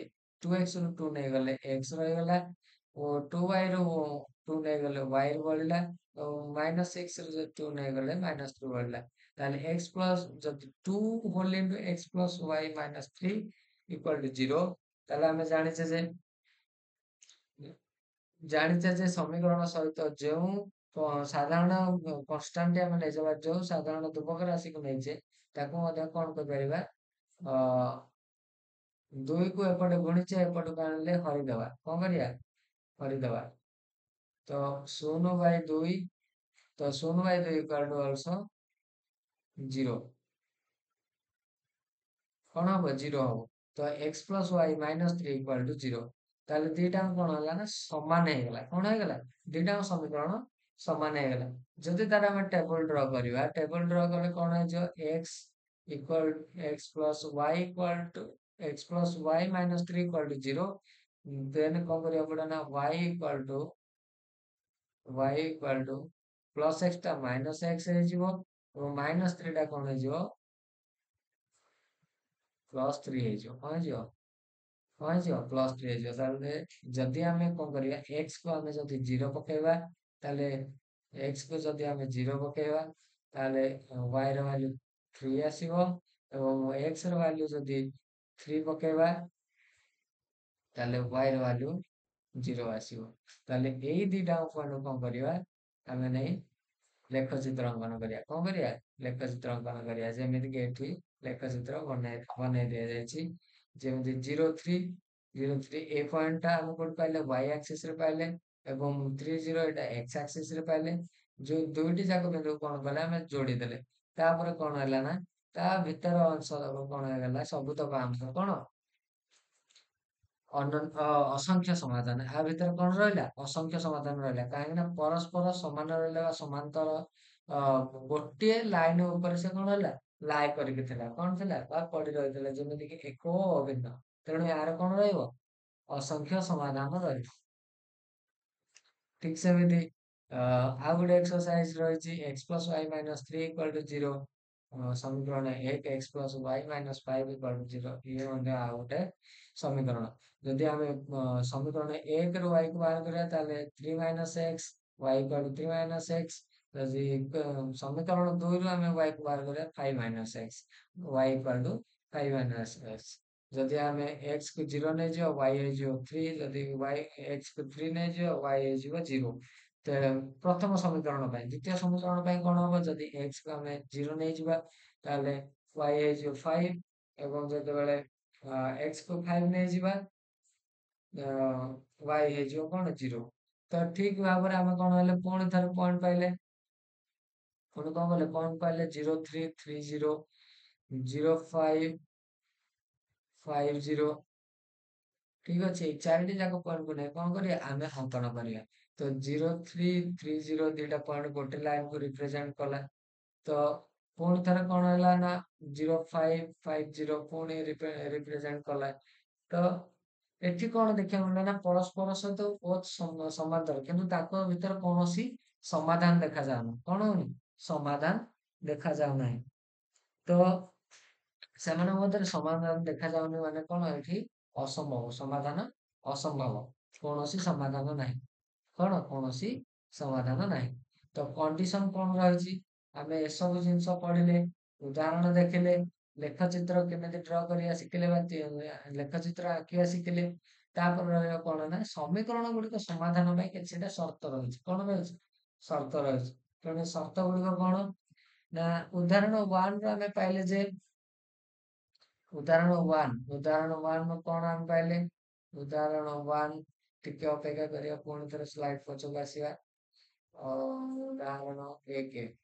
2x ରୁ 2 ନେଇଗଲେ x ରହିଗଲା, ଓ 2y ରୁ 2 ନେଇଗଲେ y ରୁ ବଳିଲା, ମାଇନସ 6 ରୁ 2 ନେଇଗଲେ ମାଇନସ 3 ବଳିଲା। ତାହେଲେ x ପ୍ଲସ ଯଦି 2 ହୋଲ ଇንଟୁ x plus y minus 3 equal to 0, ତାହେଲେ ଆମେ ଜାଣିଛେ ଯେ ସମୀକରଣ ସହିତ ଯେଉଁ ସାଧାରଣ କନଷ୍ଟାଣ୍ଟ ଆମେ ନେଇଯିବା, ଯୋଉ ସାଧାରଣ ଧ୍ରୁବକ ରାଶିକୁ ନେଇଛେ, ତାକୁ ମଧ୍ୟ କଣ କରିପାରିବା, ଅ 2 କୁ ଏପଟେ ଗୁଣିଛେ, ଏପଟକୁ ଆଣିଲେ ହରିଦବା। କଣ କରିବା? ହରିଦବା। ତ 0/2, ତ 0/2 ଇକ୍ୱାଲ ଟୁ ଅଲସୋ 0। କଣ ହବ? 0 ହବ। ତ x plus y minus 3 equal to 0। ତାହେଲେ ଦିଟାଙ୍କ କଣ ହେଲା ନା ସମାନ ହେଇଗଲା। କଣ ହେଇଗଲା? ଦିଟାଙ୍କ ସମୀକରଣ ସମାନ ହେଇଗଲା। ଯଦି ତାର ଆମେ ଟେବଲ ଡ୍ର କରିବା, ଟେବଲ ଡ୍ର କଲେ କଣ ହେଇଯିବ? x equal x plus y equal to x plus y minus 3 equal to 0। ଦେନ୍ କଣ କରିବାକୁ ପଡିବ ନା y equal to plus x ଟା ମାଇନସ x ହେଇଯିବ, ଏବଂ ମାଇନସ 3 ଟା କଣ ହେଇଯିବ? ପ୍ଲସ 3 ହେଇଯିବ। କଣ ହେଇଯିବ? କଣ ହେଇଯିବ? ପ୍ଲସ 3 ହେଇଯିବ। ତାହେଲେ ଯଦି ଆମେ କଣ କରିବା, x କୁ ଆମେ ଯଦି 0 ପକେଇବା, ତାହେଲେ x କୁ ଯଦି ଆମେ 0 ପକେଇବା, ତାହେଲେ y ର ଭାଲ୍ୟୁ 3 ଆସିବ, ଏବଂ x ର ଭାଲ୍ୟୁ ଯଦି 3 ପକେଇବା, ତାହେଲେ y ର ଭାଲ୍ୟୁ 0 ଆସିବ। ତାହେଲେ ଏଇ ଦିଟା ପଏଣ୍ଟ କଣ କରିବା, ଆମେ ନେଇ ଲେଖଚିତ୍ର ଅଙ୍କନ କରିବା। କଣ କରିବା? ଲେଖଚିତ୍ର ଅଙ୍କନ କରିବା। ଯେମିତି କି ଏଠି ଲେଖଚିତ୍ର ବନେଇ ଦିଆଯାଇଛି। ଯେମିତି 0 3 ଏ ପଏଣ୍ଟ ଟା ଆମେ କୋଉଠି ପାଇଲେ? y ଆକ୍ସିସ ରେ ପାଇଲେ, ଏବଂ 3 0 ଏଇଟା x ଆକ୍ସିସ ରେ ପାଇଲେ। ଯୋଉ ଦୁଇଟି ଯାକ ବିନ୍ଦୁ କଣ କଲେ? ଆମେ ଯୋଡିଦେଲେ। ତାପରେ କଣ ହେଲା ନା ତା ଭିତର ଅଂଶ କଣ ହେଇଗଲା? ସବୁତକ ଅଂଶ କଣ? ଅସଂଖ୍ୟ ସମାଧାନ। ଆ ଭିତରେ କଣ ରହିଲା? ଅସଂଖ୍ୟ ସମାଧାନ ରହିଲା। କାହିଁକି ନା ପରସ୍ପର ସମାନ ରହିଲେ ବା ସମାନ୍ତର ଗୋଟିଏ ଲାଇନ ଉପରେ ସେ କଣ ହେଲା? ଲାଏ କରିକି ଥିଲା। କଣ ଥିଲା? ବା ପଡି ରହିଥିଲା, ଯେମିତି କି ଏକ ଓ ଅଭିନ୍ନ। ତେଣୁ ଏହାର କଣ ରହିବ? ଅସଂଖ୍ୟ ସମାଧାନ ରହିବ। ଠିକ ସେମିତି ଆଉ ଗୋଟେ ଏକ୍ସରସାଇଜ ରହିଛି, x plus y minus 3 equal to 0। ସମୀକରଣ 1 x plus y minus 5 equal to 0। ଇଏ ମଧ୍ୟ ଆଉ ଗୋଟେ ସମୀକରଣ। ଯଦି ଆମେ ସମୀକରଣ 1 ରୁ y କୁ ବାହାର କରିବା, ତାହେଲେ 3 minus x y equal to 3 minus x। ଯଦି ସମୀକରଣ 2 ରୁ ଆମେ y କୁ ବାହାର କରିବା, 5 minus x y equal to 5 minus x। ଯଦି ଆମେ x କୁ 0 ନେଇଯିବା, y ହେଇଯିବ 3। ଯଦି x କୁ 3 ନେଇଯିବା, y ହେଇଯିବ 0। ପ୍ରଥମ ସମୀକରଣ ପାଇଁ। ଦ୍ୱିତୀୟ ସମୀକରଣ ପାଇଁ କଣ ହବ? ଯଦି x କୁ ଆମେ 0 ନେଇଯିବା, ତାହେଲେ y ହେଇଯିବ 5, ଏବଂ ଯେତେବେଳେ x କୁ 5 ନେଇଯିବା, y ହେଇଯିବ କଣ? 0। ତ ଠିକ ଭାବରେ ଆମେ କଣ ହେଲେ ପୁଣି ଥରେ ପଏଣ୍ଟ ପାଇଲେ। ପୁଣି କଣ କଲେ? ପଏଣ୍ଟ ପାଇଲେ 0 3 3 0 0 5 5 0। ଠିକ ଅଛି, ଏଇ ଚାରିଟି ଯାକ ପଏଣ୍ଟକୁ ନେଇ କଣ କରିବା? ଆମେ ଅଙ୍କନ କରିବା। ତ 0 3 3 0 ଦିଟା ପଏଣ୍ଟ ଗୋଟେ ଲାଇନ କୁ ରିପ୍ରେଜେଣ୍ଟ କଲା। ତ ପୁଣି ଥରେ କଣ ହେଲା ନା 0 5 5 0 ପୁଣି ରିପ୍ରେଜେଣ୍ଟ କଲା। ତ ଏଠି କଣ ଦେଖିବାକୁ ମିଳିଲା ନା ପରସ୍ପର ସହିତ ବହୁତ ସମାନ୍ତର, କିନ୍ତୁ ତାଙ୍କ ଭିତରେ କୌଣସି ସମାଧାନ ଦେଖାଯାଉନି। କଣ ହଉନି? ସମାଧାନ ଦେଖାଯାଉନାହିଁ। ତ ସେମାନଙ୍କ ମଧ୍ୟରେ ସମାଧାନ ଦେଖାଯାଉନି ମାନେ କଣ? ଏଠି ଅସମ୍ଭବ, ସମାଧାନ ଅସମ୍ଭବ, କୌଣସି ସମାଧାନ ନାହିଁ। कौन कौन समाधान नहीं। तो कंडीशन कौन रही आम एसबू जिन पढ़ले उदाहरण देखिले लेखचित्र केमी ड्र करा शिखिले लेखचित्र आंकिवा शिखिले कौन ना समीकरण गुड़िक समाधान कि सर्त रही कौन रही सर्त रही तेणु सर्त गुड़िक कौन ना उदाहरण 1 रू आम पाइले जे उदाहरण 1 कौन आम पाइले उदाहरण 1 टिके अपेक्षा करिया पुणी थे स्लाइड पछक आसवा उदाहरण 1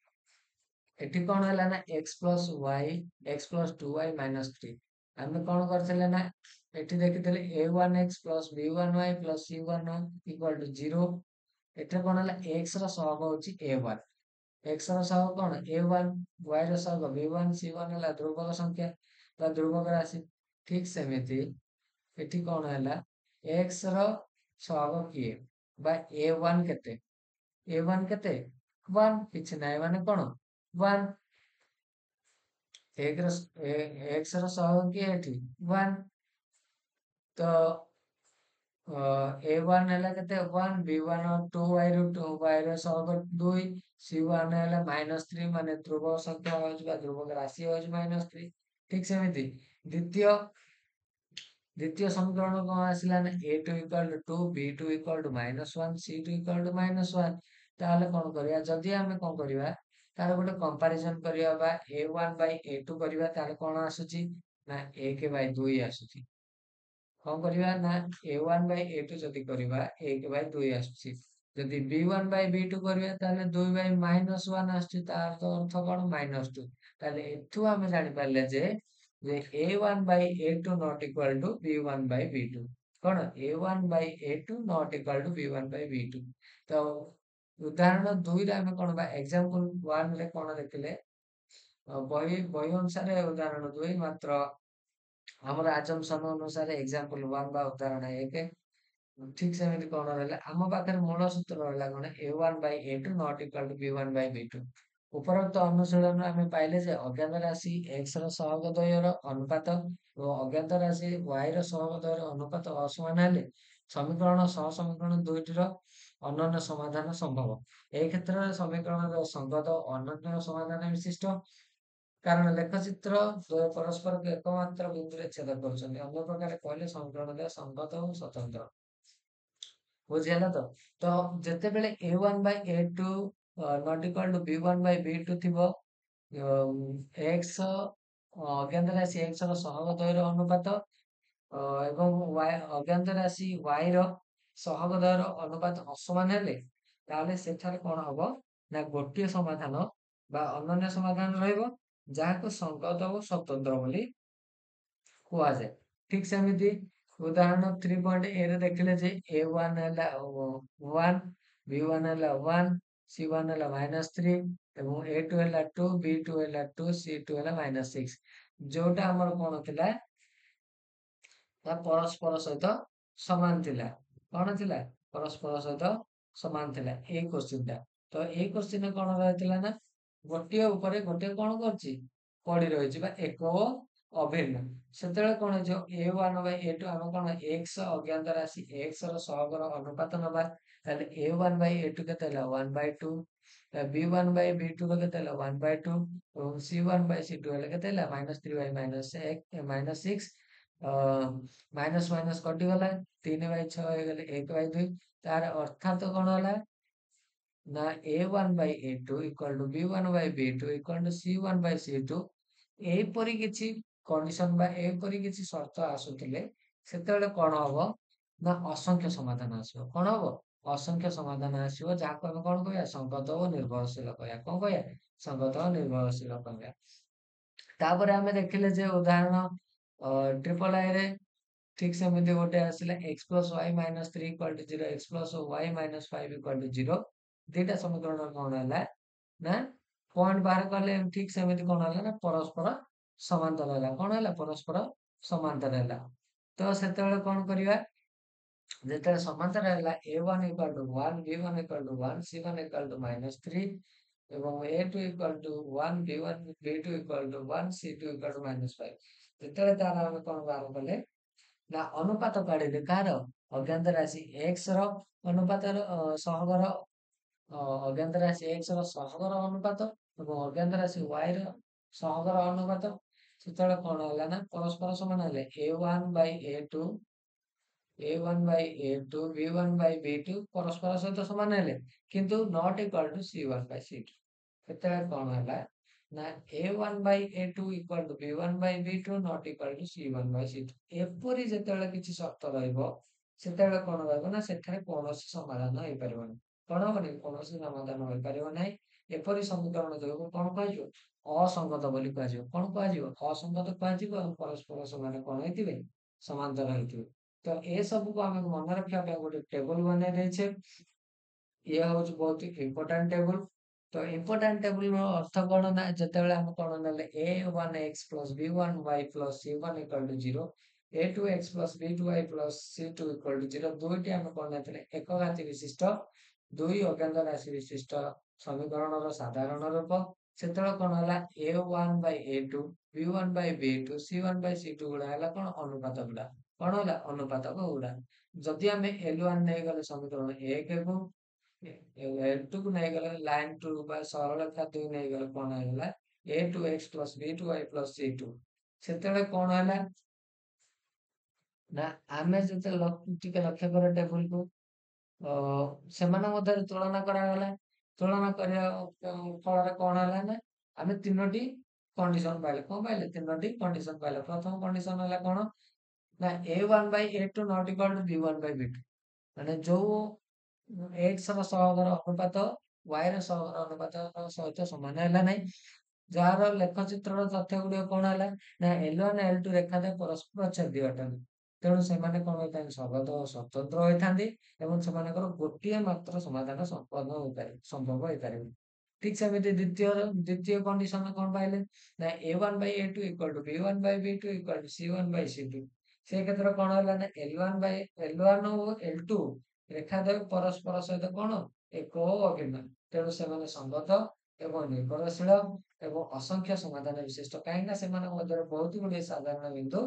एटी कौन है ना x plus y x plus 2y minus 3 आम कौन करते ना एटी देखी a1x plus b1y plus c1 equal to 0 एटे कौन है x सहग हूँ a1 x सहग कौन a1 y सहग b1 c1 है ध्रुवक संख्या ध्रुवक राशि ठीक सेमती एटी कौन है x सहग किए a1 केते a1 केते 1 किछि नाइ माने कौन 1 x सहग किए एटी 1 तो a1 है केते 1 b1 और 2y रू 2y रो सहग 2 c1 है -3 माने ध्रुवक संख्या हो ध्रुवक राशि हो -3 ठीक सेमती द्वितीय द्वितीय समीकरण कौन आसला ना a2 equal to 2 b2 equal to -1 c2 equal to -1 ताहले कौन करिया जदि आमे कौन करिया तार गोटे कंपैरिजन करिया बा a1 बाय a2 करिया ताहले कौन आसुची ना 1 बाय 2 आसुची कौन करिया ना a1 बाय a2 जदि करिया 1 बाय 2 आसुची जदि b1 बाय b2 करिया ताहले 2 बाय -1 आसुची तार तो अर्थ कौन -2 ताहले एथु आमे जानि पारले जे a1 by a2 not equal to b1 by b2 कौन a1 by a2 not equal to b1 by b2 तो उदाहरण 2 रे हमें कौन बा एग्जांपल 1 रे कौन देखले बही बही अनुसार उदाहरण 2 मात्र हमर आजम्पशन अनुसार एग्जांपल 1 बा उदाहरण 1 ठीक सेमती कौन रहला आम पाखे मूल सूत्र रहला कौन a1 by a2 not equal to b1 by b2 उपरोक्त अनुशीलन आम पाइले जे अज्ञात राशि x सहग द्वयर अनुपात और अज्ञात राशि y सहग द्वयर अनुपात असमान हेले समीकरण सहसमीकरण दुईटर अनन्य समाधान संभव ए क्षेत्र में समीकरण संगत अनन्य समाधान विशिष्ट कारण लेखचित्र द्वय परस्पर को एकमात्र बिंदु छेद कर अन्य प्रकार कहले समीकरण संगत और स्वतंत्र बुझीगला तो जिते बेले a1 by a2 not equal to b1 by b2 थिबो x अज्ञात राशि x रो सहग द्वयर अनुपात एवं y अज्ञात राशि y रो सहग द्वयर अनुपात असमान हेले ताले सेठारे कोन हबो ना गोटिए समाधान बा अनन्य समाधान रहइबो जाहाको संगत और स्वतंत्र बोली हुआ जाए ठीक सेमिति उदाहरण 3.a रे देखले जे a1 हैला 1 b1 हैला 1 c1 हैला -3 एवं a2 हैला 2 b2 हैला 2 c2 हैला -6 जोटा हमर कोन थिला ता परस्पर सहित समान थिला कोन थिला परस्पर सहित समान थिला ए क्वेश्चन ता तो ए क्वेश्चन कोन रहथिला ना गोटिए ऊपर गोटिए कोन करछि पड़ी रहिछि बा एको अभिन्न सेतेले कोन जो a1 by a2 हम कोन x अज्ञात राशि x रो सहग रो अनुपात नबा ताले a1 by a2 केते हला 1 by 2 b1 by b2 रो केते हला 1 by 2 और c1 by c2 हला केते हला -3 by -6 माइनस माइनस कटि गला 3 by 6 हो गले 1 by 2 तार अर्थात कोन हला ना a1 by a2 equal to b1 by b2 equal to c1 by c2 एपरी किछि कंडीशन बा एपरी किछि शर्त आसुतले सेतेबेले कोन हबो ना असंख्य समाधान आसीबो कोन हबो असंख्य समाधान आसीबो जाको हम कोन कहया संगत और निर्भरशील कहया कोन कहया संगत और निर्भरशील कहया तापरे हमें देखिले जे उदाहरण ट्रिपल आई रे ठीक सेमिति गोटे आसिला x plus y minus 3 equal to 0 x plus y minus 5 equal to 0 दीटा समीकरण कोन हला ना पॉइंट बाहर करले ठीक सेमिति कोन हला ना परस्पर समांतर हला कोन हला परस्पर समांतर हला तो सेतेबेले कोन करिवा जेतेबेले समांतर हला a1 equal to 1 b1 equal to 1 c1 equal to -3 एवं a2 equal to 1 b1 b2 equal to 1 c2 equal to -5 जेतेबेले तार हम कोन बाहर करले ନା ଅନୁପାତ କାଢିଲେ କାହାର ଅଜ୍ଞାତ ରାଶି x ର ଅନୁପାତର ସହଗର ଅଜ୍ଞାତ ରାଶି x ର ସହଗର ଅନୁପାତ ଏବଂ ଅଜ୍ଞାତ ରାଶି y ର ସହଗର ଅନୁପାତ ସେତେବେଳେ କଣ ହେଲା ନା ପରସ୍ପର ସମାନ ହେଲେ a1/a2 a1/a2 b1/b2 ପରସ୍ପର ସହିତ ସମାନ ହେଲେ କିନ୍ତୁ not equal to c1/c2 ସେତେବେଳେ କଣ ହେଲା ନା a1/a2 equal to b1/b2 not equal to c1/c2 ଏପରି ଯେତେବେଳେ କିଛି ସର୍ତ୍ତ ରହିବ ସେତେବେଳେ କଣ ରହିବ ନା ସେଠାରେ କୌଣସି ସମାଧାନ ହେଇପାରିବନି କଣ ହବନି କୌଣସି ସମାଧାନ ହୋଇପାରିବ ନାହିଁ ଏପରି ସମୀକରଣ ଯୋଗକୁ କଣ କୁହାଯିବ ଅସଙ୍ଗତ ବୋଲି କୁହାଯିବ କଣ କୁହାଯିବ ଅସଙ୍ଗତ କୁହାଯିବ ଏବଂ ପରସ୍ପର ସମାନ କଣ ହେଇଥିବେ ସମାନ୍ତର ହେଇଥିବେ ତ ଏ ସବୁକୁ ଆମେ ମନେ ରଖିବା ପାଇଁ ଗୋଟେ ଟେବୁଲ ବନେଇ ଦେଇଛେ ଇଏ ହଉଛି ବହୁତ ଇମ୍ପୋର୍ଟାଣ୍ଟ ଟେବୁଲ ତ ଇମ୍ପୋର୍ଟାଣ୍ଟ ଟେବୁଲ ଅର୍ଥ କଣ ନା ଯେତେବେଳେ ଆମେ କଣ ନେଲେ a1x plus b1y plus c1 equal to 0 a2x plus b2y plus c2 equal to 0 ଦୁଇଟି ଆମେ କଣ ନେଇଥିଲେ ଏକଘାତୀ ବିଶିଷ୍ଟ ଦୁଇ ଅଜ୍ଞାତ ରାଶି ବିଶିଷ୍ଟ ସମୀକରଣର ସାଧାରଣ ରୂପ ସେତେବେଳେ କଣ ହେଲା a1/a2 b1/b2 c1/c2 ଗୁଡା ହେଲା କଣ ଅନୁପାତ ଗୁଡା କଣ ହେଲା ଅନୁପାତକ ଗୁଡା ଯଦି ଆମେ L1 ନେଇଗଲେ ସମୀକରଣ 1 କୁ L2 କୁ ନେଇଗଲେ ଲାଇନ 2 ବା ସରଳରେଖା 2 ନେଇଗଲେ କଣ ହେଇଗଲା a2x plus b2y plus c2 ସେତେବେଳେ କଣ ହେଲା ନା ଆମେ ଯେତେବେଳେ ଟିକେ ଲକ୍ଷ୍ୟ କର ଟେବୁଲକୁ ସେମାନଙ୍କ ମଧ୍ୟରେ ତୁଳନା କରାଗଲା ତୁଳନା କରିବା ଫଳରେ କଣ ହେଲା ନା ଆମେ ତିନୋଟି କଣ୍ଡିସନ ପାଇଲେ କଣ ପାଇଲେ ତିନୋଟି କଣ୍ଡିସନ ପାଇଲେ ପ୍ରଥମ କଣ୍ଡିସନ ହେଲା କଣ ନା a1/a2 not equal to b1/b2 ମାନେ ଯୋଉ x ର ସହଗର ଅନୁପାତ y ର ସହଗର ଅନୁପାତ ସହିତ ସମାନ ହେଲା ନାହିଁ ଯାହାର ଲେଖଚିତ୍ରର ତଥ୍ୟ ଗୁଡିକ କଣ ହେଲା ନା L1 L2 ରେଖାରେ ପରସ୍ପର ଛେଦି ଅଟନ୍ତି ତେଣୁ ସେମାନେ କଣ ହୋଇଥାନ୍ତି ସର୍ବତଃ ସ୍ୱତନ୍ତ୍ର ହୋଇଥାନ୍ତି ଏବଂ ସେମାନଙ୍କର ଗୋଟିଏ ମାତ୍ର ସମାଧାନ ସମ୍ଭବ ହେଇପାରିବ ଠିକ ସେମିତି ଦ୍ୱିତୀୟ କଣ୍ଡିସନ କଣ ପାଇଲେ ନା a1/a2 equal to b1/b2 equal to c1/c2 ସେ କ୍ଷେତ୍ରରେ କଣ ହେଲା ନା L1 ଓ L2 ରେଖାଦ୍ୱୟ ପରସ୍ପର ସହିତ କଣ ଏକ ଓ ଅଭିନ୍ନ ତେଣୁ ସେମାନେ ସଙ୍ଗତ ଏବଂ ନିର୍ଭରଶୀଳ ଏବଂ ଅସଂଖ୍ୟ ସମାଧାନ ବିଶିଷ୍ଟ କାହିଁକି ନା ସେମାନଙ୍କ ମଧ୍ୟରେ ବହୁତ ଗୁଡିଏ ସାଧାରଣ ବିନ୍ଦୁ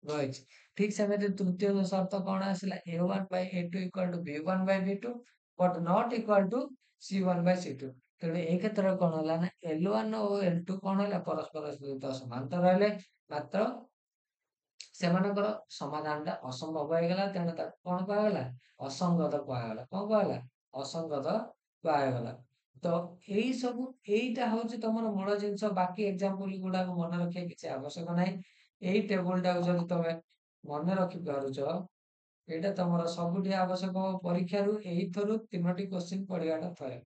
ରହିଛି ଠିକ ସେମିତି ତୃତୀୟ ସର୍ତ୍ତ କଣ ଆସିଲା a1/a2 equal to b1/b2 but not equal to c1/c2 ତେଣୁ ଏଇ କ୍ଷେତ୍ରରେ କଣ ହେଲା ନା L1 ଓ L2 କଣ ହେଲା ପରସ୍ପର ସହିତ ସମାନ୍ତର ହେଲେ ମାତ୍ର ସେମାନଙ୍କର ସମାଧାନ ଟା ଅସମ୍ଭବ ହେଇଗଲା ତେଣୁ ତାକୁ କଣ କୁହାଗଲା ଅସଙ୍ଗତ କୁହାଗଲା କଣ କୁହାଗଲା ଅସଙ୍ଗତ କୁହାଗଲା ତ ଏଇ ସବୁ ଏଇଟା ହଉଛି ତମର ମୂଳ ଜିନିଷ ବାକି ଏକ୍ସାମ୍ପଲ ଗୁଡାକୁ ମନେ ରଖିବା କିଛି ଆବଶ୍ୟକ ନାହିଁ ଏଇ ଟେବୁଲ ଟାକୁ ଯଦି ତମେ ମନେ ରଖି ପାରୁଛ ଏଇଟା ତମର ସବୁଠି ଆବଶ୍ୟକ ପରୀକ୍ଷାରୁ ଏଇଥରୁ 3ଟି କୋଶ୍ଚିନ୍ ପଡିବାଟା ଥୟ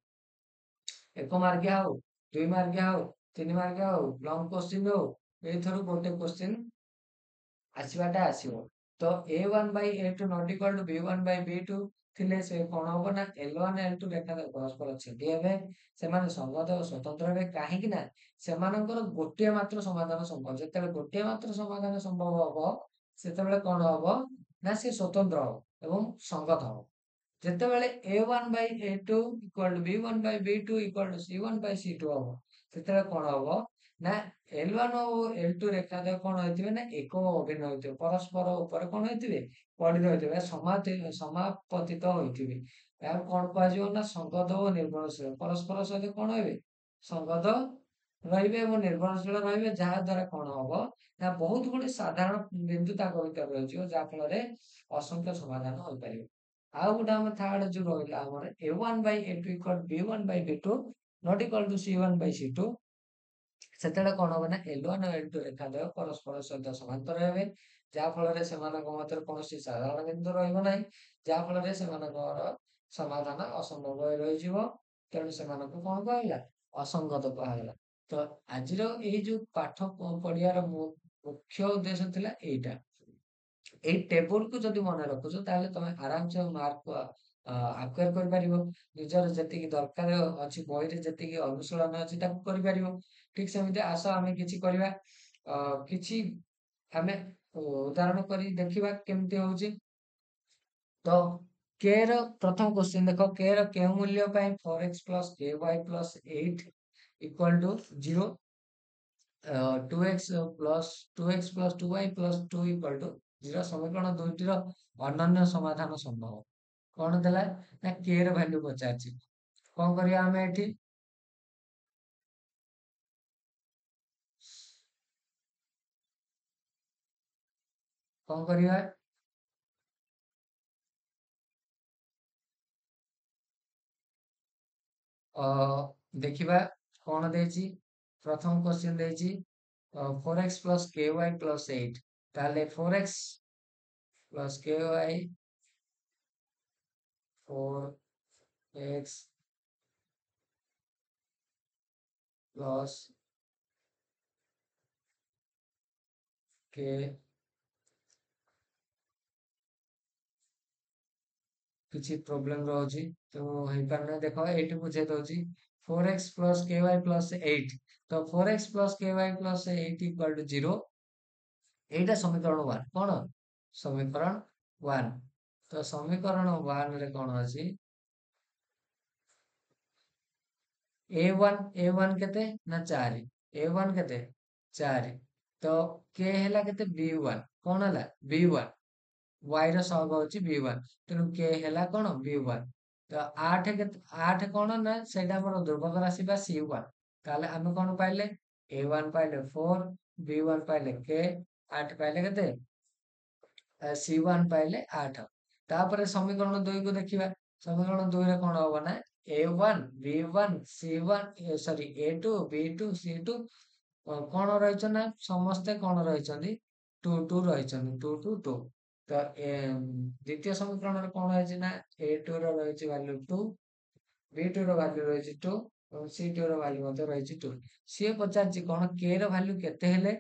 ଏକ ମାର୍କିଆ ହଉ 2 ମାର୍କିଆ ହଉ 3 ମାର୍କିଆ ହଉ ଲଙ୍ଗ କୋଶ୍ଚିନ୍ ହଉ ଏଇଥରୁ ଗୋଟେ କୋଶ୍ଚିନ୍ ଆସିବାଟା ଆସିବ ତ a1/a2 not equal to b1/b2 ଥିଲେ ସେ କଣ ହବ ନା L1 L2 ରେଖା ପରସ୍ପର ଛେଦି ହେବେ ସେମାନେ ସଙ୍ଗତ ଓ ସ୍ୱତନ୍ତ୍ର ହେବେ କାହିଁକି ନା ସେମାନଙ୍କର ଗୋଟିଏ ମାତ୍ର ସମାଧାନ ସମ୍ଭବ ଯେତେବେଳେ ଗୋଟିଏ ମାତ୍ର ସମାଧାନ ସମ୍ଭବ ହବ ସେତେବେଳେ କଣ ହବ ନା ସେ ସ୍ୱତନ୍ତ୍ର ହବ ଏବଂ ସଙ୍ଗତ ହବ ଯେତେବେଳେ a1/a2 equal to b1/b2 equal to c1/c2 ହବ ସେତେବେଳେ କଣ ହବ ନା L1 ଓ L2 ରେଖାଦ୍ୱୟ କଣ ହେଇଥିବେ ନା ଏକ ଅଭିନ୍ନ ହୋଇଥିବେ ପରସ୍ପର ଉପରେ କଣ ହେଇଥିବେ ପଡି ରହିଥିବେ ସମାପତିତ ହୋଇଥିବେ ଏହାକୁ କଣ କୁହାଯିବ ନା ସଙ୍ଗତ ଓ ନିର୍ଭରଶୀଳ ପରସ୍ପର ସହିତ କଣ ହେବେ ସଙ୍ଗତ ରହିବେ ଏବଂ ନିର୍ଭରଶୀଳ ରହିବେ ଯାହା ଦ୍ଵାରା କଣ ହବ ନା ବହୁତ ଗୁଡେ ସାଧାରଣ ବିନ୍ଦୁ ତାଙ୍କ ଭିତରେ ରହିଯିବ ଯାହା ଫଳରେ ଅସଂଖ୍ୟ ସମାଧାନ ହୋଇପାରିବ ଆଉ ଗୋଟେ ଆମର ଥାର୍ଡ ଯୋଉ ରହିଲା ଆମର a1/a2 equal b1/b2 not equal to c1/c2 ସେତେବେଳେ କଣ ହବ ନା L1 ଓ L2 ରେଖାଦ୍ୱୟ ପରସ୍ପର ସହିତ ସମାନ୍ତର ହେବେ ଯାହା ଫଳରେ ସେମାନଙ୍କ ମଧ୍ୟରେ କୌଣସି ସାଧାରଣ ବିନ୍ଦୁ ରହିବ ନାହିଁ ଯାହା ଫଳରେ ସେମାନଙ୍କର ସମାଧାନ ଅସମ୍ଭବ ହୋଇ ରହିଯିବ ତେଣୁ ସେମାନଙ୍କୁ କଣ କୁହାଗଲା ଅସଙ୍ଗତ କୁହାଗଲା ତ ଆଜିର ଏଇ ଯୋଉ ପାଠ ପଢିବାର ମୁଖ୍ୟ ଉଦ୍ଦେଶ୍ୟ ଥିଲା ଏଇଟା ଏଇ ଟେବୁଲକୁ ଯଦି ମନେ ରଖୁଛ ତାହେଲେ ତମେ ଆରାମସେ ମାର୍କ ଆକ୍ୱାର କରିପାରିବ ନିଜର ଯେତିକି ଦରକାର ଅଛି ବହିରେ ଯେତିକି ଅନୁଶୀଳନ ଅଛି ତାକୁ କରିପାରିବ ଠିକ ସେମିତି ଆସ ଆମେ କିଛି କରିବା କିଛି ଆମେ ଉଦାହରଣ କରି ଦେଖିବା କେମିତି ହଉଛି ତ k ର ପ୍ରଥମ କ୍ୱେଶ୍ଚିନ୍ ଦେଖ k ର କେଉଁ ମୂଲ୍ୟ ପାଇଁ 4x plus ky plus 8 equal to 0 2x plus 2y plus 2 equal to zero ସମୀକରଣ ଦୁଇଟିର ଅନନ୍ୟ ସମାଧାନ ସମ୍ଭବ। କଣ ଦେଲା ନା କେ ର ଭ୍ୟାଲୁ ପଚାରିଛି। କଣ କରିବା ଆମେ ଏଠି କଣ କରିବା ଦେଖିବା କଣ ଦେଇଛି। ପ୍ରଥମ କ୍ୱେଶ୍ଚିନ୍ ଦେଇଛି 4x ପ୍ଲସ୍ ky ପ୍ଲସ୍ 8। ତାହେଲେ 4x plus ky 4x plus k କିଛି ପ୍ରୋବ୍ଲେମ ରହୁଛି ତ ହେଇପାରୁନି। ଦେଖ ଏଇଠି ବୁଝେଇ ଦଉଛି 4x ପ୍ଲସ୍ ky ପ୍ଲସ୍ 8। ତ 4x plus ky plus 8 equal to 0। ଏଇଟା ସମୀକରଣ 1। କଣ ସମୀକରଣ 1। ତ ସମୀକରଣ 1 ରେ କଣ ଅଛି a1 କେତେ ନା 4। a1 କେତେ 4। ତ k ହେଲା କେତେ b1। କଣ ହେଲା b1। y ର ସହଗ ହଉଛି b1। ତେଣୁ k ହେଲା କଣ b1। ତ 8 କେତେ 8 କଣ ନା ସେଇଟା ଆମର ଧ୍ରୁବକ ରାଶି ବା c1। ତାହେଲେ ଆମେ କଣ ପାଇଲେ a1 ପାଇଲେ 4, b1 ପାଇଲେ k, 8 ପାଇଲେ କେତେ c1 ପାଇଲେ 8। ତାପରେ ସମୀକରଣ 2 କୁ ଦେଖିବା। ସମୀକରଣ 2 ରେ କଣ ହବ ନା a1 b1 c1 ସରି a2 b2 c2 କଣ ରହିଛନ୍ତି ନା ସମସ୍ତେ କଣ ରହିଛନ୍ତି 2 2 ରହିଛନ୍ତି 2 2 2। ତ ଦ୍ୱିତୀୟ ସମୀକରଣରେ କଣ ହେଇଛି ନା a2 ର ରହିଛି ଭାଲ୍ୟୁ 2, b2 ର ଭାଲ୍ୟୁ ରହିଛି 2 ଏବଂ c2 ର ଭାଲ୍ୟୁ ମଧ୍ୟ ରହିଛି 2। ସିଏ ପଚାରିଛି କଣ k ର ଭାଲ୍ୟୁ କେତେ ହେଲେ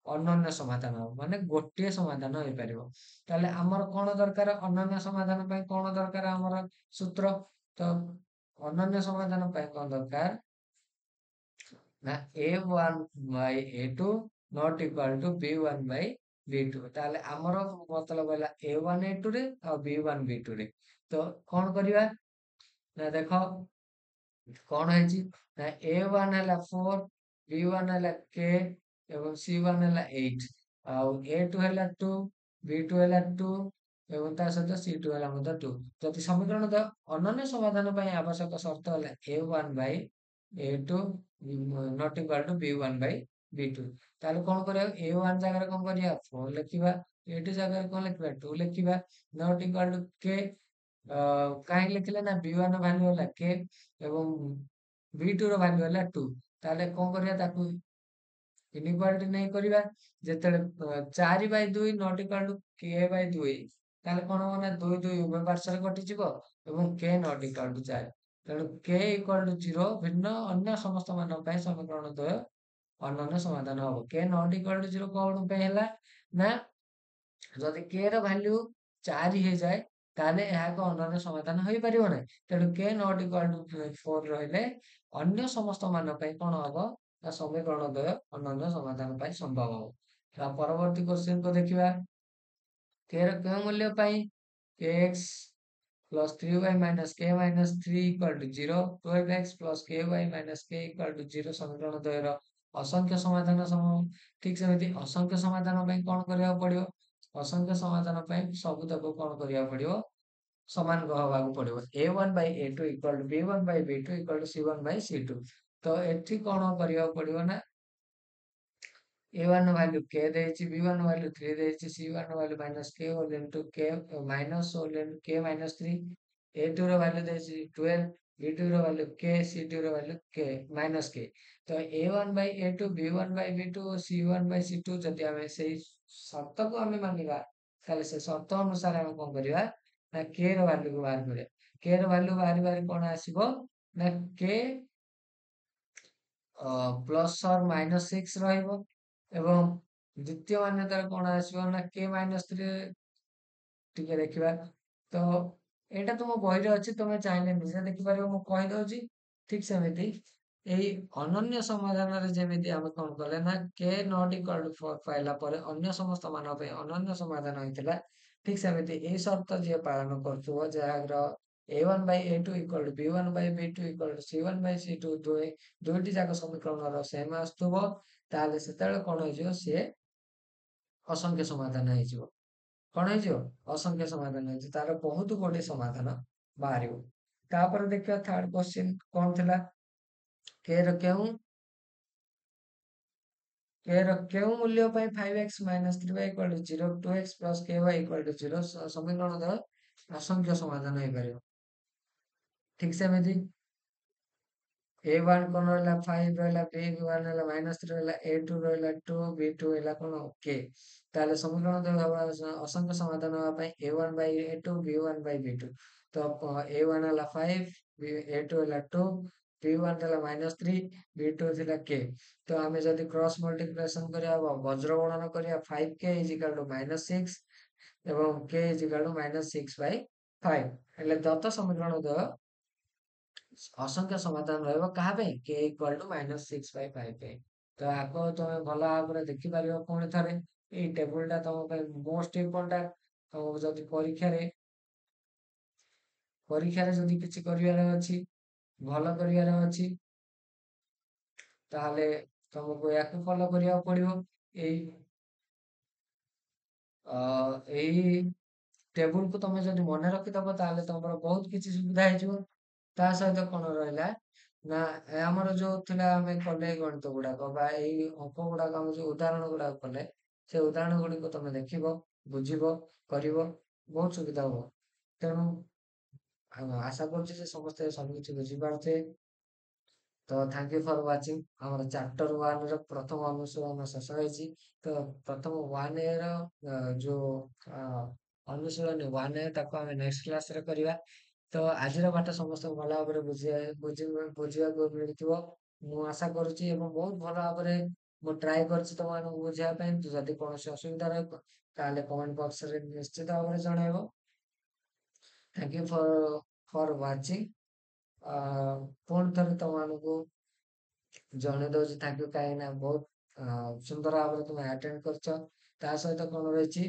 ଅନନ୍ୟ ସମାଧାନ ହବ ମାନେ ଗୋଟିଏ ସମାଧାନ ହେଇପାରିବ। ତାହେଲେ ଆମର କଣ ଦରକାର ଅନନ୍ୟ ସମାଧାନ ପାଇଁ କଣ ଦରକାର ଆମର ସୂତ୍ର। ତ ଅନନ୍ୟ ସମାଧାନ ପାଇଁ କଣ ଦରକାର ନା a1 by a2 not equal to b1 by b2। ତାହେଲେ ଆମର ମତଲବ ହେଲା a1 a2 ରେ ଆଉ b1 b2 ରେ। ତ କଣ କରିବା ନା ଦେଖ କଣ ହେଇଛି ନା a1 ହେଲା 4, b1 ହେଲା k ଏବଂ c1 ହେଲା 8 ଆଉ a2 ହେଲା 2, b2 ହେଲା 2 ଏବଂ ତା ସହିତ c2 ହେଲା ମଧ୍ୟ 2। ଯଦି ସମୀକରଣ ଅନନ୍ୟ ସମାଧାନ ପାଇଁ ଆବଶ୍ୟକ ସର୍ତ୍ତ ହେଲା a1 by a2 not equal to b1 by b2। ତାହେଲେ କଣ କରିବା a1 ଜାଗାରେ କଣ କରିବା 4 ଲେଖିବା, a2 ଜାଗାରେ କଣ ଲେଖିବା 2 ଲେଖିବା, not equal to k କାହିଁକି ଲେଖିଲେ ନା b1 ଭାଲ୍ୟୁ ହେଲା k ଏବଂ b2 ର ଭାଲ୍ୟୁ ହେଲା 2। ତାହେଲେ କଣ କରିବା ତାକୁ ଇନିକ୍ୱାଲିଟି ନେଇ କରିବା। ଯେତେବେଳେ 4/2 ନଟ୍ ଇକ୍ୱାଲ୍ ଟୁ k/2 ତାହେଲେ କଣ ହବ ନା 2 2 ଉଭୟ ପାର୍ଶ୍ୱରେ କଟିଯିବ ଏବଂ k ନଟ୍ ଇକ୍ୱାଲ୍ ଟୁ 4। ତେଣୁ k ଇକ୍ୱାଲ୍ ଟୁ 0 ଭିନ୍ନ ଅନ୍ୟ ସମସ୍ତ ମାନଙ୍କ ପାଇଁ ସମୀକରଣ ଦ୍ୱୟ ଅନନ୍ୟ ସମାଧାନ ହବ। k ନଟ୍ ଇକ୍ୱାଲ୍ ଟୁ 0 କଣ ପାଇଁ ହେଲା ନା ଯଦି k ର ଭାଲ୍ୟୁ 4 ହେଇଯାଏ ତାହେଲେ ଏହା ଏକ ଅନନ୍ୟ ସମାଧାନ ହେଇପାରିବ ନାହିଁ। ତେଣୁ k ନଟ୍ ଇକ୍ୱାଲ୍ ଟୁ 4 ରହିଲେ ଅନ୍ୟ ସମସ୍ତ ମାନ ପାଇଁ କଣ ହବ ନା ସମୀକରଣ ଦ୍ୱୟ ଅନନ୍ୟ ସମାଧାନ ପାଇଁ ସମ୍ଭବ ହବ। ପରବର୍ତ୍ତୀ କ୍ୱେଶ୍ଚିନ୍ କୁ ଦେଖିବା k ର କେଉଁ ମୂଲ୍ୟ ପାଇଁ kx plus 3y minus k minus 3 equal to 0, 12x plus ky minus k equal to 0 ସମୀକରଣ ଦ୍ୱୟର ଅସଂଖ୍ୟ ସମାଧାନ ସମୂହ। ଠିକ ସେମିତି ଅସଂଖ୍ୟ ସମାଧାନ ପାଇଁ କଣ କରିବାକୁ ପଡିବ ଅସଂଖ୍ୟ ସମାଧାନ ପାଇଁ ସବୁତକ କଣ କରିବାକୁ ପଡିବ ସମାନ ହବାକୁ ପଡିବ। a1 by a2 equal to b1 by b2 equal to c1 by c2। ତ ଏଠି କଣ କରିବାକୁ ପଡିବ ନା a1 value k ଦେଇଛି, b1 value 3 ଦେଇଛି, c1 value minus k whole into k minus whole into k minus 3, a2 ର value ଦେଇଛି 12, b2 ର value k, c2 ର value k minus k। ତ a1 by a2 b1 by b2 c1 by c2 ଯଦି ଆମେ ସେଇ ସର୍ତ୍ତକୁ ଆମେ ମାନିବା ତାହେଲେ ସେ ସର୍ତ୍ତ ଅନୁସାରେ ଆମେ କଣ କରିବା ନା k ର value କୁ ବାହାର କରିବା। k ର value ବାହାରିବାରେ କଣ ଆସିବ ନା k ପ୍ଲସ୍ ଅର୍ ମାଇନସ୍ 6 ରହିବ ଏବଂ ଦ୍ୱିତୀୟ ମାନ୍ୟତାରେ କଣ ଆସିବ ନା k ମାଇନସ୍ 3 ଟିକେ ଦେଖିବା। ତ ଏଇଟା ତୁମ ବହିରେ ଅଛି ତମେ ଚାହିଁଲେ ନିଜେ ଦେଖିପାରିବ ମୁଁ କହିଦଉଛି। ଠିକ ସେମିତି ଏଇ ଅନନ୍ୟ ସମାଧାନରେ ଯେମିତି ଆମେ କଣ କଲେ ନା k ନଟ୍ ଇକ୍ୱାଲ୍ ଟୁ 4 ପାଇଲା ପରେ ଅନ୍ୟ ସମସ୍ତ ମାନଙ୍କ ପାଇଁ ଅନନ୍ୟ ସମାଧାନ ହେଇଥିଲା। ଠିକ ସେମିତି ଏଇ ସର୍ତ୍ତ ଯିଏ ପାଳନ କରୁଥିବ ଯାହାର a1 by a2 equal to b1 by b2 equal to c1 by c2 ଦୁଇଟି ଯାକ ସମୀକରଣର ସେମ୍ ଆସୁଥିବ ତାହେଲେ ସେତେବେଳେ କଣ ହେଇଯିବ ସିଏ ଅସଂଖ୍ୟ ସମାଧାନ ହେଇଯିବ। କଣ ହେଇଯିବ? ଅସଂଖ୍ୟ ସମାଧାନ ହେଇଯିବ। ତାର ବହୁତ ଗୋଟି ସମାଧାନ ବାହାରିବ। ତାପରେ ଦେଖିବା ଥାର୍ଡ କ୍ୱେଶ୍ଚିନ୍ କଣ ଥିଲା? k ର କେଉଁ ମୂଲ୍ୟ ପାଇଁ 5x minus 3y equal to 0 2x plus ky equal to 0 ସମୀକରଣର ଅସଂଖ୍ୟ ସମାଧାନ ହେଇପାରିବ। ଠିକ ସେମିତି a1 କଣ ରହିଲା 5 ରହିଲା, b1 ହେଲା -3 ରହିଲା, a2 ରହିଲା 2, b2 ହେଲା କଣ k। ତାହେଲେ ସମୀକରଣ ଦ୍ୱୟ ହବା ଅସଂଖ୍ୟ ସମାଧାନ ହବା ପାଇଁ a1 by a2 b1 by b2। ତ a1 ହେଲା 5, a2 ହେଲା 2, b1 ହେଲା -3, b2 ଥିଲା k। ତ ଆମେ ଯଦି କ୍ରସ୍ ମଲ୍ଟିପ୍ଲିକେସନ କରିବା ବଜ୍ର ଗଣନ କରିବା 5k is equal to -6 ଏବଂ k is equal to -6 by 5 ହେଲେ ଦତ୍ତ ସମୀକରଣ ଦ୍ୱୟ ଅସଂଖ୍ୟ ସମାଧାନ ରହିବ କାହା ପାଇଁ? k equal to -6 by 5 ପାଇଁ। ତ ଆଗ ତମେ ଭଲ ଭାବରେ ଦେଖିପାରିବ ପୁଣି ଥରେ ଏଇ ଟେବୁଲ ଟା ତମ ପାଇଁ ମୋଷ୍ଟ ଇମ୍ପୋର୍ଟାଣ୍ଟ। ତମକୁ ଯଦି ପରୀକ୍ଷାରେ ଯଦି କିଛି କରିବାର ଅଛି, ଭଲ କରିବାର ଅଛି, ତାହେଲେ ତମକୁ ୟାକୁ ଫଲୋ କରିବାକୁ ପଡିବ। ଏଇ ଏଇ ଟେବୁଲକୁ ତମେ ଯଦି ମନେ ରଖିଦବ ତାହେଲେ ତମର ବହୁତ କିଛି ସୁବିଧା ହେଇଯିବ। ତା ସହିତ କଣ ରହିଲା ନା ଆମର ଯୋଉ ଥିଲା ଆମେ କଲେ ଗଣିତ ଗୁଡାକ ବା ଏଇ ଅଙ୍କ ଗୁଡାକ ଆମେ ଯୋଉ ଉଦାହରଣ ଗୁଡାକ କଲେ ସେ ଉଦାହରଣ ଗୁଡିକ ତମେ ଦେଖିବ, ବୁଝିବ, କରିବ, ବହୁତ ସୁବିଧା ହବ। ତେଣୁ ଆଶା କରୁଛି ଯେ ସମସ୍ତେ ସବୁ କିଛି ବୁଝିପାରୁଥିବେ। ତ ଥ୍ୟାଙ୍କ ୟୁ ଫର ୱାଚିଂ। ଆମର ଚାପ୍ଟର 1 ର ପ୍ରଥମ ଅନୁଶୀଳନ ଶେଷ ହେଇଛି। ତ ପ୍ରଥମ 1A ର ଯୋଉ ଅନୁଶୀଳନୀ 1A ତାକୁ ଆମେ ନେକ୍ସଟ କ୍ଲାସରେ କରିବା। ତ ଆଜିର ପାଠ ସମସ୍ତଙ୍କୁ ଭଲ ଭାବରେ ବୁଝିବାକୁ ମିଳିଥିବ ମୁଁ ଆଶା କରୁଛି ଏବଂ ବହୁତ ଭଲ ଭାବରେ ମୁଁ ଟ୍ରାଏ କରିଛି ତମମାନଙ୍କୁ ବୁଝିବା ପାଇଁ। ଯଦି କୌଣସି ଅସୁବିଧା ରହିବ ତାହେଲେ କମେଣ୍ଟ ବକ୍ସରେ ନିଶ୍ଚିତ ଭାବରେ ଜଣାଇବ। Thank you for watching. ପୁଣି ଥରେ ତମମାନଙ୍କୁ ଜଣେଇ ଦଉଛି ଥ୍ୟାଙ୍କ ୟୁ, କାହିଁକି ନା ବହୁତ ସୁନ୍ଦର ଭାବରେ ତୁମେ ଆଟେଣ୍ଡ କରିଛ। ତା ସହିତ କଣ ରହିଛି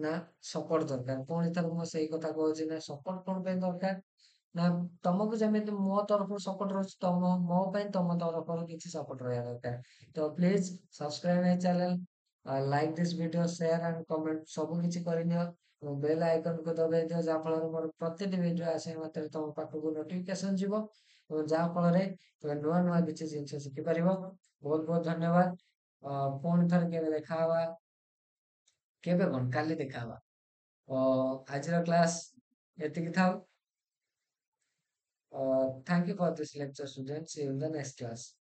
ନା ସପୋର୍ଟ ଦରକାର। ପୁଣି ଥରେ ମୁଁ ସେଇ କଥା କହୁଛି ନା ସପୋର୍ଟ କଣ ପାଇଁ ଦରକାର ନା ତମକୁ ଯେମିତି ମୋ ତରଫରୁ ସପୋର୍ଟ ରହୁଛି ମୋ ପାଇଁ ତମ ତରଫରୁ କିଛି ସପୋର୍ଟ ରହିବା ଦରକାର। ତ please subscribe my channel, like this video, share and comment ସବୁ କିଛି କରିନିଅ। ବେଲ ଆଇକନକୁ ଦବାଇ ଦିଅ ଯାହା ଫଳରେ ମୋର ପ୍ରତିଟି ଭିଡିଓ ଆସିବା ମାତ୍ରେ ତମ ପାଖକୁ ନୋଟିଫିକେସନ ଯିବ ଏବଂ ଯାହା ଫଳରେ ତମେ ନୂଆ ନୂଆ କିଛି ଜିନିଷ ଶିଖିପାରିବ। ବହୁତ ବହୁତ ଧନ୍ୟବାଦ। ପୁଣି ଥରେ କେବେ ଦେଖାହବା, କେବେ କଣ କାଲି ଦେଖାହବା। ଆଜିର କ୍ଲାସ ଏତିକି ଥାଉ। Thank you for this lecture, students. See you in the next class.